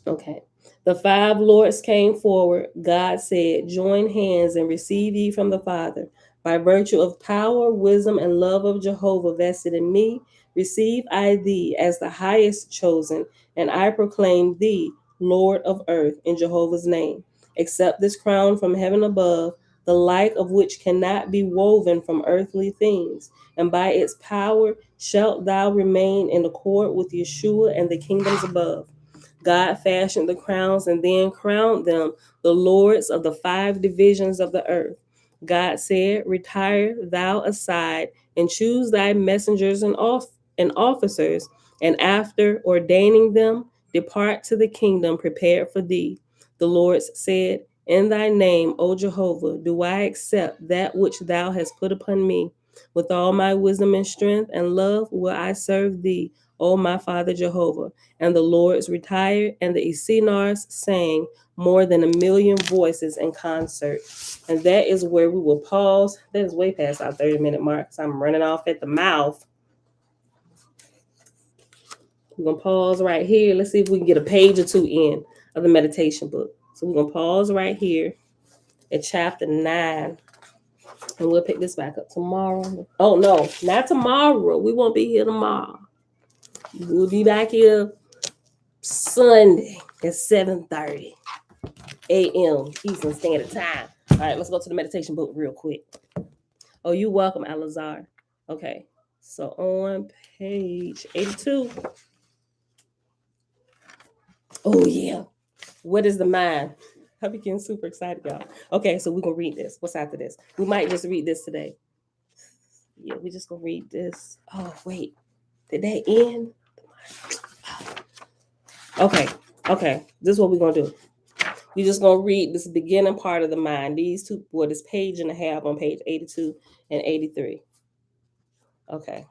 Okay. The five lords came forward. God said, "Join hands and receive ye from the Father. By virtue of power, wisdom, and love of Jehovah vested in me, receive I thee as the highest chosen, and I proclaim thee Lord of earth in Jehovah's name. Accept this crown from heaven above, the like of which cannot be woven from earthly things, and by its power shalt thou remain in accord with Yeshua and the kingdoms above." God fashioned the crowns and then crowned them the lords of the five divisions of the earth. God said, "Retire thou aside and choose thy messengers and officers, and after ordaining them, depart to the kingdom prepared for thee." The Lord said, "In thy name, O Jehovah, do I accept that which thou hast put upon me. With all my wisdom and strength and love will I serve thee, O my Father Jehovah." And the Lords retired, and the Esinars sang more than 1,000,000 voices in concert. And that is where we will pause. That is way past our 30-minute mark, so I'm running off at the mouth. We're going to pause right here. Let's see if we can get a page or two in of the meditation book. So we're going to pause right here at chapter 9. And we'll pick this back up tomorrow. Oh, no, not tomorrow. We won't be here tomorrow. We'll be back here Sunday at 7:30 a.m. Eastern Standard Time. All right, let's go to the meditation book real quick. Oh, you're welcome, Alazar. Okay, so on page 82. Oh, yeah. What is the mind? I'm getting super excited, y'all. Okay, so we're going to read this. What's after this? We might just read this today. Yeah, we're just going to read this. Oh, wait. Did that end? Okay. This is what we're going to do. We're just going to read this beginning part of the mind. These two, this page and a half on page 82 and 83. Okay.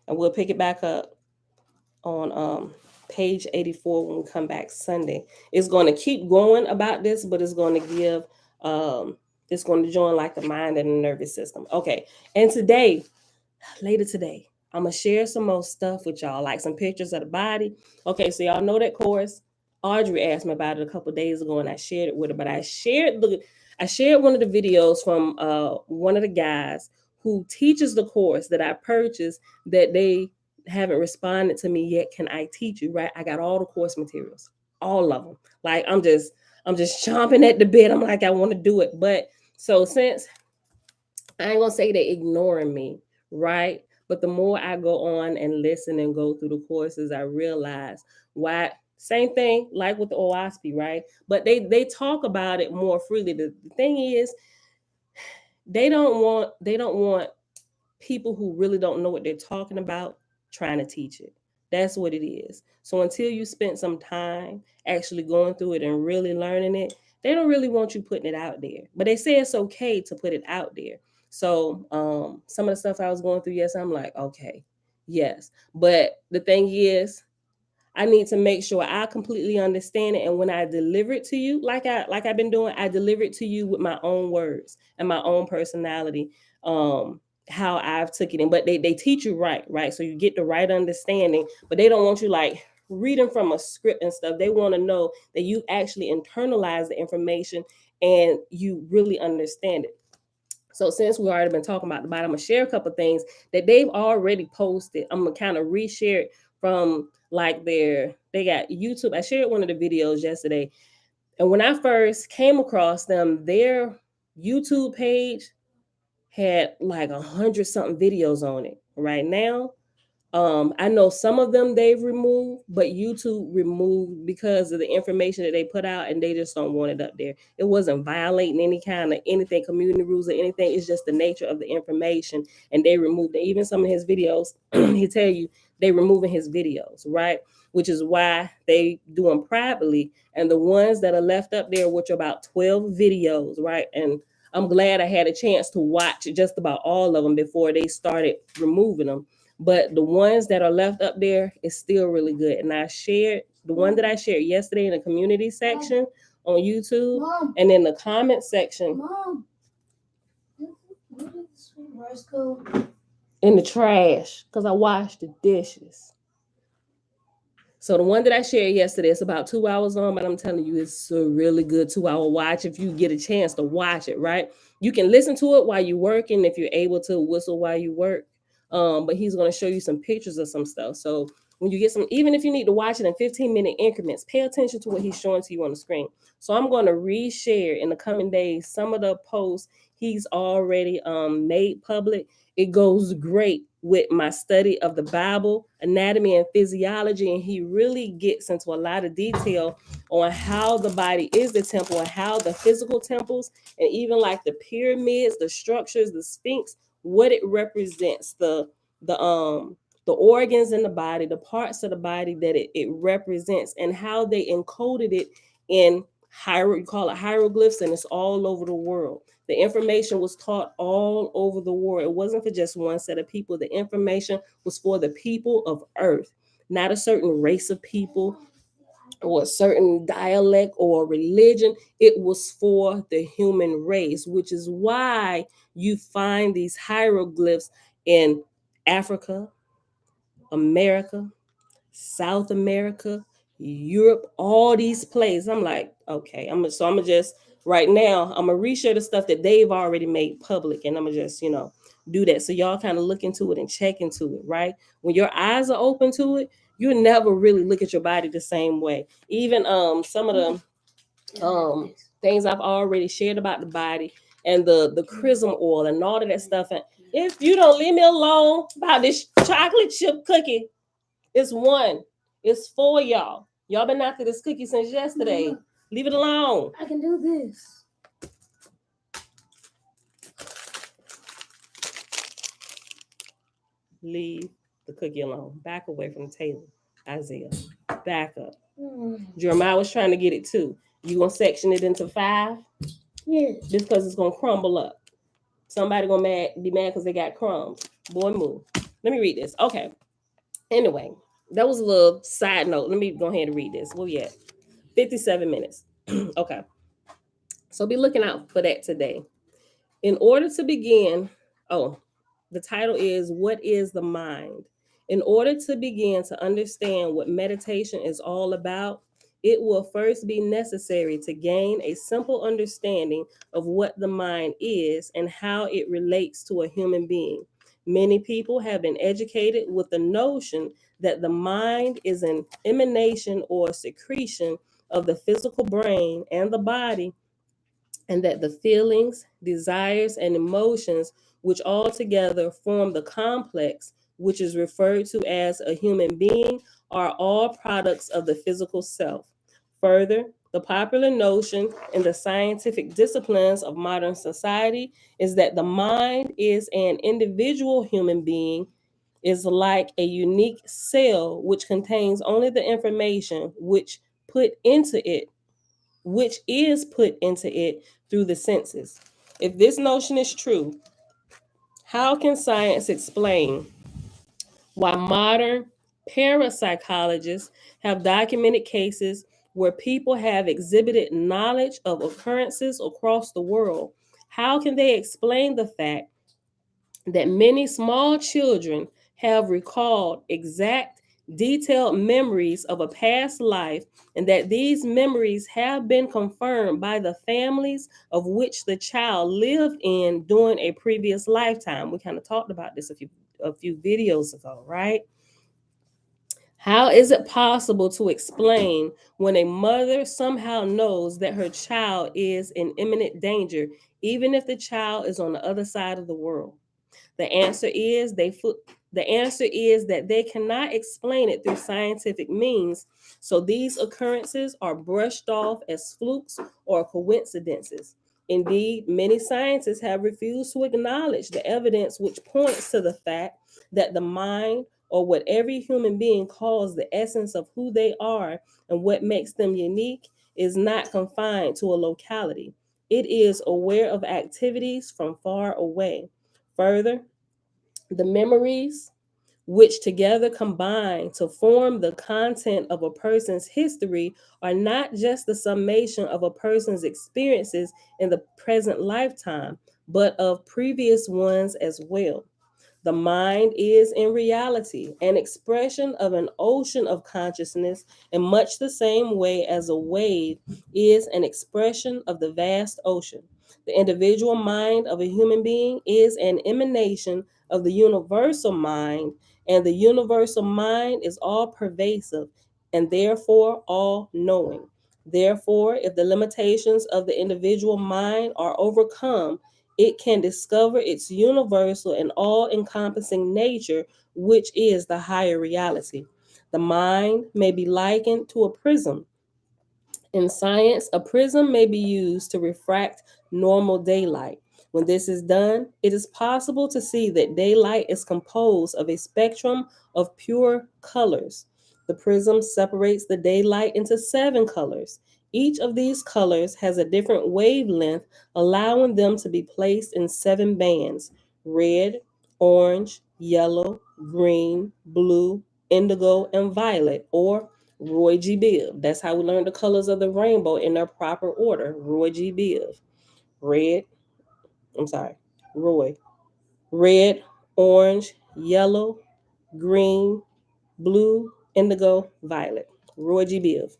And we'll pick it back up on page 84 when we come back Sunday. It's going to keep going about this, but it's going to give, it's going to join like the mind and the nervous system. Okay. And later today, I'm going to share some more stuff with y'all, like some pictures of the body. Okay, so y'all know that course. Audrey asked me about it a couple of days ago, and I shared it with her. But I shared one of the videos from one of the guys who teaches the course that I purchased that they haven't responded to me yet. Can I teach you? Right? I got all the course materials, all of them. Like I'm just chomping at the bit. I'm like, I want to do it. But so since I ain't gonna say they're ignoring me, right? But the more I go on and listen and go through the courses, I realize why. Same thing like with the Oahspe, right? But they talk about it more freely. The thing is, they don't want people who really don't know what they're talking about trying to teach it. That's what it is. So until you spend some time actually going through it and really learning it, they don't really want you putting it out there. But they say it's okay to put it out there. So some of the stuff I was going through, yes, I'm like, okay, yes. But the thing is, I need to make sure I completely understand it. And when I deliver it to you, like I've been doing, I deliver it to you with my own words and my own personality, how I've took it in. But they teach you right? So you get the right understanding, but they don't want you like reading from a script and stuff. They want to know that you actually internalize the information and you really understand it. So since we already been talking about the body, I'm gonna share a couple things that they've already posted. I'm gonna kind of reshare it from like they got YouTube. I shared one of the videos yesterday, and when I first came across them, their YouTube page had like 100 something videos on it. Right now, I know some of them they've removed, but YouTube removed because of the information that they put out, and they just don't want it up there. It wasn't violating any kind of anything, community rules or anything. It's just the nature of the information, and they removed it. Even some of his videos, he tell you they removing his videos, right? Which is why they do them privately, and the ones that are left up there, which are about 12 videos, right? And I'm glad I had a chance to watch just about all of them before they started removing them. But the ones that are left up there is still really good. And I shared The one that I shared yesterday in the community section on YouTube, and in the comment section. Mom, where did the sweet rice go? In the trash, because I washed the dishes. So the one that I shared yesterday, it's about 2 hours long, but I'm telling you, it's a really good 2-hour watch if you get a chance to watch it, right? You can listen to it while you're working if you're able to whistle while you work. But he's going to show you some pictures of some stuff. So when you get some, even if you need to watch it in 15-minute increments, pay attention to what he's showing to you on the screen. So I'm going to reshare in the coming days some of the posts he's already made public. It goes great with my study of the Bible, anatomy, and physiology, and he really gets into a lot of detail on how the body is the temple and how the physical temples and even like the pyramids, the structures, the Sphinx, what it represents, the organs in the body, the parts of the body that it represents, and how they encoded it in you call it hieroglyphs, and it's all over the world. The information was taught all over the world. It wasn't for just one set of people. The information was for the people of Earth, not a certain race of people or a certain dialect or religion. It was for the human race, which is why you find these hieroglyphs in Africa, America, South America, Europe, all these places. I'm like, okay, I'm gonna just right now, I'm gonna reshare the stuff that they've already made public, and I'm gonna just, do that. So y'all kind of look into it and check into it, right? When your eyes are open to it, you never really look at your body the same way. Even some of the things I've already shared about the body and the chrism oil and all of that stuff. And if you don't leave me alone about this chocolate chip cookie, it's one. It's for y'all. Y'all been after this cookie since yesterday. Mama, leave it alone. I can do this. Leave the cookie alone. Back away from the table. Isaiah, back up. Jeremiah was trying to get it too. You gonna section it into 5? Yeah. Just because it's gonna crumble up. Somebody gonna be mad because they got crumbs. Boy, move. Let me read this. Okay. Anyway, that was a little side note. Let me go ahead and read this. Where we at? 57 minutes. Okay. So be looking out for that today. In order to begin, the title is What is the Mind? In order to begin to understand what meditation is all about, it will first be necessary to gain a simple understanding of what the mind is and how it relates to a human being. Many people have been educated with the notion that the mind is an emanation or secretion of the physical brain and the body, and that the feelings, desires, and emotions, which altogether form the complex, which is referred to as a human being, are all products of the physical self. Further, the popular notion in the scientific disciplines of modern society is that the mind is an individual human being, is like a unique cell which contains only the information which is put into it through the senses. If this notion is true, how can science explain why modern parapsychologists have documented cases where people have exhibited knowledge of occurrences across the world? How can they explain the fact that many small children have recalled exact, detailed memories of a past life, and that these memories have been confirmed by the families of which the child lived in during a previous lifetime? We kind of talked about this a few videos ago, right? How is it possible to explain when a mother somehow knows that her child is in imminent danger, even if the child is on the other side of the world? The answer is that they cannot explain it through scientific means, so these occurrences are brushed off as flukes or coincidences. Indeed, many scientists have refused to acknowledge the evidence which points to the fact that the mind, or what every human being calls the essence of who they are and what makes them unique, is not confined to a locality. It is aware of activities from far away. Further, the memories which together combine to form the content of a person's history, are not just the summation of a person's experiences in the present lifetime, but of previous ones as well. The mind is, in reality, an expression of an ocean of consciousness in much the same way as a wave is an expression of the vast ocean. The individual mind of a human being is an emanation of the universal mind, and the universal mind is all pervasive and therefore all knowing. Therefore, if the limitations of the individual mind are overcome, it can discover its universal and all encompassing nature, which is the higher reality. The mind may be likened to a prism. In science, a prism may be used to refract normal daylight. When this is done, it is possible to see that daylight is composed of a spectrum of pure colors. The prism separates the daylight into 7 colors. Each of these colors has a different wavelength, allowing them to be placed in 7 bands: red, orange, yellow, green, blue, indigo, and violet, or Roy G. Biv. That's how we learned the colors of the rainbow in their proper order. Roy G. Biv. Red, I'm sorry, Roy. Red, orange, yellow, green, blue, indigo, violet. Roy G. Biv.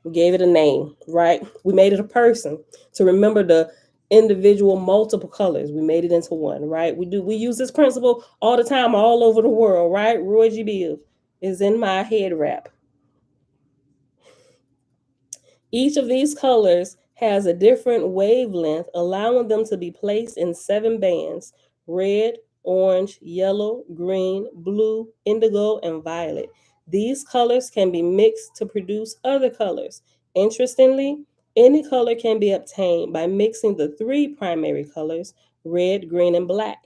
We gave it a name, right? We made it a person to remember the individual multiple colors. We made it into one, right? We use this principle all the time, all over the world, right? Roy G. Biv is in my head wrap. Each of these colors has a different wavelength, allowing them to be placed in 7 bands: red, orange, yellow, green, blue, indigo, and violet. These colors can be mixed to produce other colors. Interestingly, any color can be obtained by mixing the 3 primary colors, red, green, and black,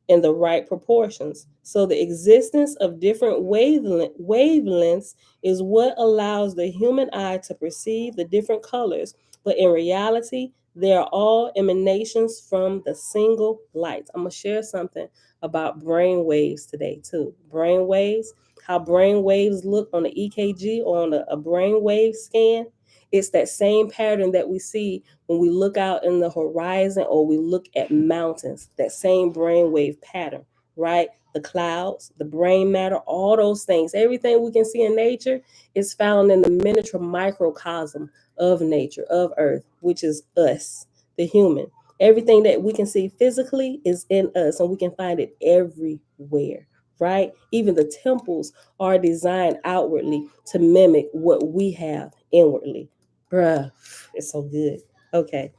in the right proportions. So the existence of different wavelengths is what allows the human eye to perceive the different colors, but in reality, they are all emanations from the single light. I'm going to share something about brain waves today, too. Brain waves, how brain waves look on the EKG or on a brain wave scan. It's that same pattern that we see when we look out in the horizon or we look at mountains, that same brainwave pattern, right? The clouds, the brain matter, all those things, everything we can see in nature is found in the miniature microcosm of nature, of Earth, which is us, the human. Everything that we can see physically is in us, and we can find it everywhere, right? Even the temples are designed outwardly to mimic what we have inwardly. Bruh, it's so good. Okay.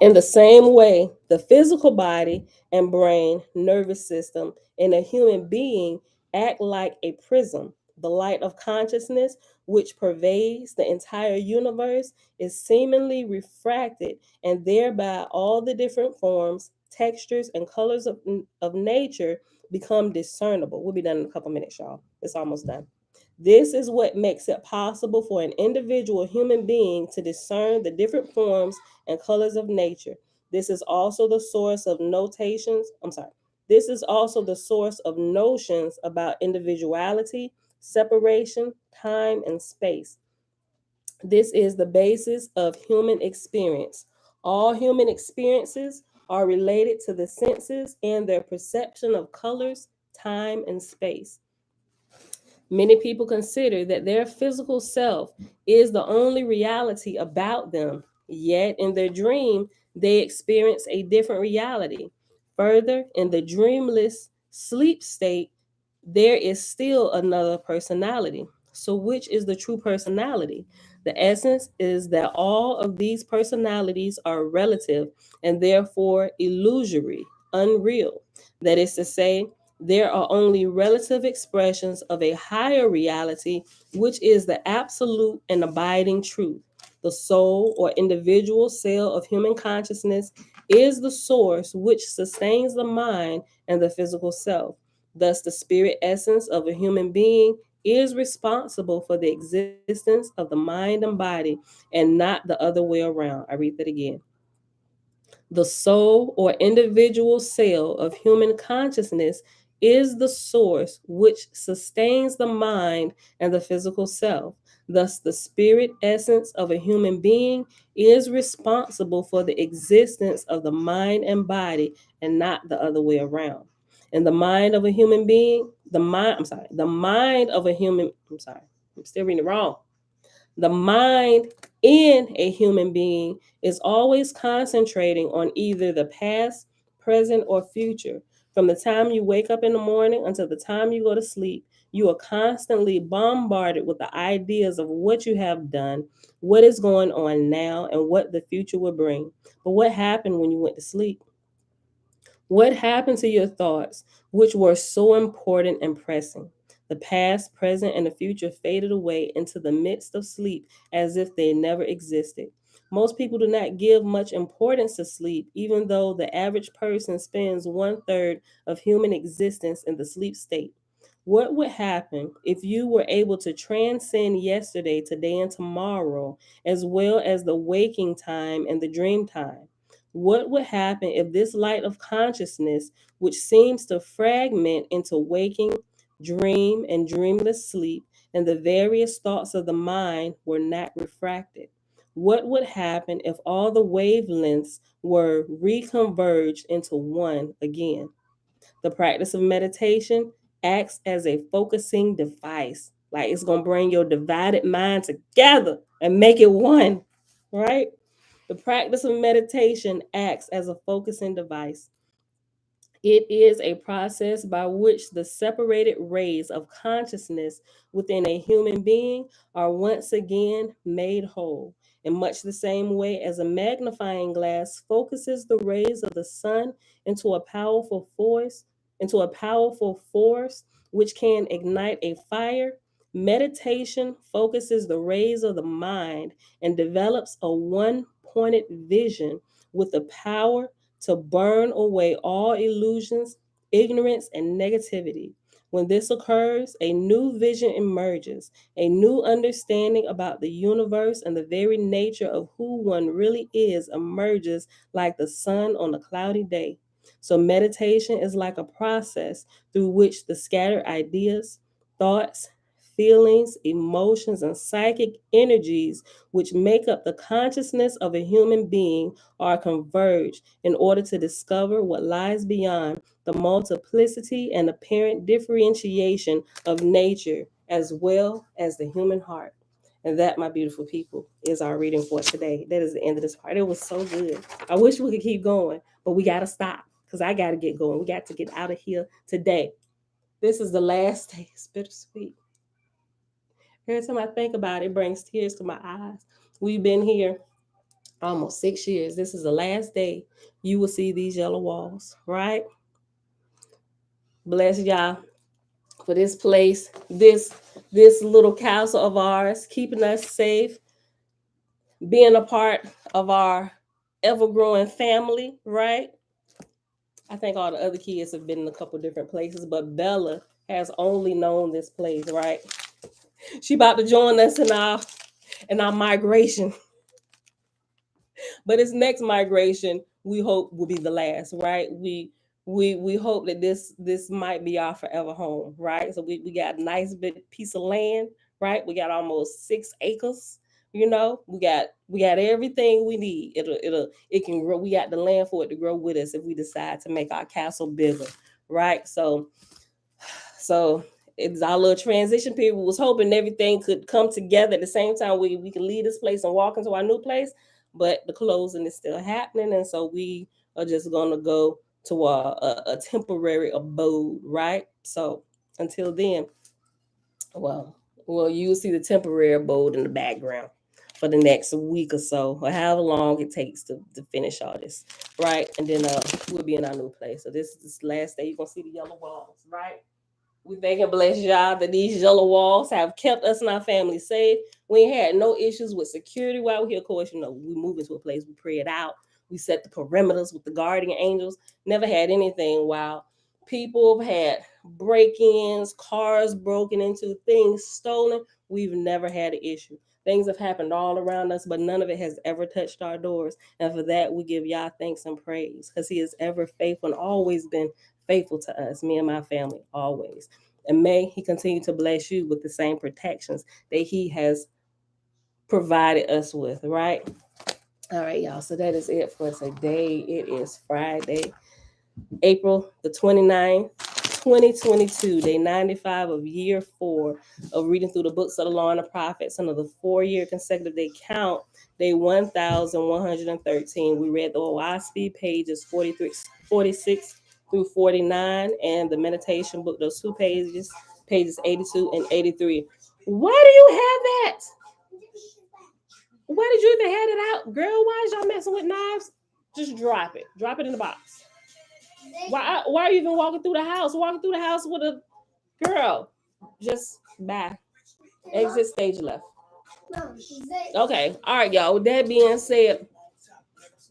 In the same way, the physical body and brain, nervous system in a human being act like a prism. The light of consciousness, which pervades the entire universe, is seemingly refracted, and thereby all the different forms, textures, and colors of nature become discernible. We'll be done in a couple minutes, y'all. It's almost done. This is what makes it possible for an individual human being to discern the different forms and colors of nature. This is also the source of notations. I'm sorry. This is also the source of notions about individuality, separation, time, and space. This is the basis of human experience. All human experiences are related to the senses and their perception of colors, time, and space. Many people consider that their physical self is the only reality about them, yet in their dream, they experience a different reality. Further, in the dreamless sleep state, there is still another personality. So, which is the true personality? The essence is that all of these personalities are relative and therefore illusory, unreal. That is to say, there are only relative expressions of a higher reality, which is the absolute and abiding truth. The soul or individual cell of human consciousness is the source which sustains the mind and the physical self. Thus, the spirit essence of a human being is responsible for the existence of the mind and body and not the other way around. I read that again. The soul or individual cell of human consciousness is the source which sustains the mind and the physical self. Thus, the spirit essence of a human being is responsible for the existence of the mind and body and not the other way around. In the mind of a human being, the mind of a human, I'm still reading it wrong. The mind in a human being is always concentrating on either the past, present, or future. From the time you wake up in the morning until the time you go to sleep, you are constantly bombarded with the ideas of what you have done, what is going on now, and what the future will bring. But what happened when you went to sleep? What happened to your thoughts, which were so important and pressing? The past, present, and the future faded away into the midst of sleep as if they never existed. Most people do not give much importance to sleep, even though the average person spends 1/3 of human existence in the sleep state. What would happen if you were able to transcend yesterday, today, and tomorrow, as well as the waking time and the dream time? What would happen if this light of consciousness, which seems to fragment into waking, dream, and dreamless sleep, and the various thoughts of the mind were not refracted? What would happen if all the wavelengths were reconverged into one again? The practice of meditation acts as a focusing device. Like it's going to bring your divided mind together and make it one, right? The practice of meditation acts as a focusing device. It is a process by which the separated rays of consciousness within a human being are once again made whole. In much the same way as a magnifying glass focuses the rays of the sun into a powerful force, which can ignite a fire, meditation focuses the rays of the mind and develops a one-pointed vision with the power to burn away all illusions, ignorance, and negativity. When this occurs, a new vision emerges, a new understanding about the universe and the very nature of who one really is emerges like the sun on a cloudy day. So, meditation is like a process through which the scattered ideas, thoughts, feelings, emotions, and psychic energies which make up the consciousness of a human being are converged in order to discover what lies beyond the multiplicity and apparent differentiation of nature as well as the human heart. And that, my beautiful people, is our reading for today. That is the end of this part. It was so good. I wish we could keep going, but we got to stop because I got to get going. We got to get out of here today. This is the last day. It's bittersweet. Every time I think about it, it brings tears to my eyes. We've been here almost 6 years. This is the last day you will see these yellow walls, right? Bless y'all for this place, this little castle of ours, keeping us safe, being a part of our ever-growing family, right? I think all the other kids have been in a couple different places, but Bella has only known this place, right? She about to join us in our migration. But this next migration, we hope will be the last, right? We hope that this might be our forever home, right? So we got a nice big piece of land, right? We got almost 6 acres. We got everything we need. It can grow. We got the land for it to grow with us if we decide to make our castle bigger, right? So it's our little transition period. We was hoping everything could come together at the same time. We could leave this place and walk into our new place, but the closing is still happening, and so we are just gonna go to a temporary abode, right? So until then, well, you'll see the temporary abode in the background for the next week or so, or however long it takes to finish all this, right? And then we'll be in our new place. So this last day, you're gonna see the yellow walls, right? We thank and bless y'all that these yellow walls have kept us and our family safe. We ain't had no issues with security while we're here. Of course, we move into a place, we pray it out. We set the perimeters with the guardian angels. Never had anything while people have had break-ins, cars broken into, things stolen. We've never had an issue. Things have happened all around us, but none of it has ever touched our doors. And for that, we give y'all thanks and praise because he is ever faithful and always been faithful to us, me and my family, always. And may he continue to bless you with the same protections that he has provided us with, right? All right, y'all. So that is it for today. It is Friday, April the 29th, 2022, day 95 of year 4 of reading through the books of the law and the prophets under the 4-year consecutive day count, day 1113. We read the Oahspe pages 46 through 49, and the meditation book, those 2 pages, pages 82 and 83. Why do you have that? Why did you even have it out? Girl, why is y'all messing with knives? Just drop it. Drop it in the box. Why are you even walking through the house? Walking through the house with a girl. Just bye. Exit stage left. Okay. All right, y'all. With that being said,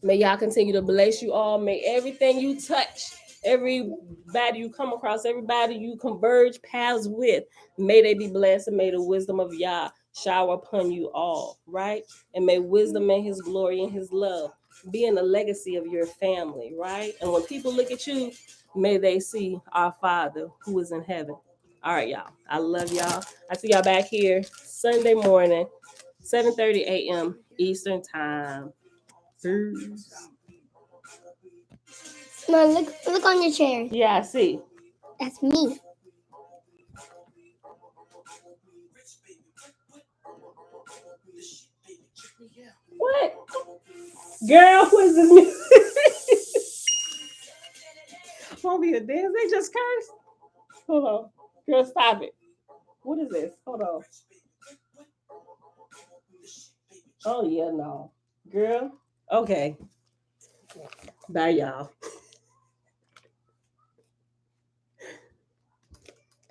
may y'all continue to bless you all. May everything you touch, everybody you come across, everybody you converge paths with, may they be blessed, and may the wisdom of Yah shower upon you all, right? And may wisdom and his glory and his love be in the legacy of your family, right? And when people look at you, may they see our Father who is in heaven. All right, y'all. I love y'all. I see y'all back here Sunday morning, 7:30 a.m. Eastern Time. Peace. No, look on your chair. Yeah, I see. That's me. What? Girl, what is this music? Won't be a dance. They just cursed. Hold on. Girl, stop it. What is this? Hold on. Oh, yeah, no. Girl. Okay. Bye, y'all.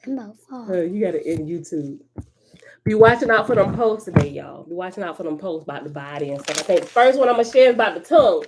I'm about fall. You got to end YouTube. Be watching out for them posts today, y'all. Be watching out for them posts about the body and stuff. I think the first one I'm going to share is about the tongue.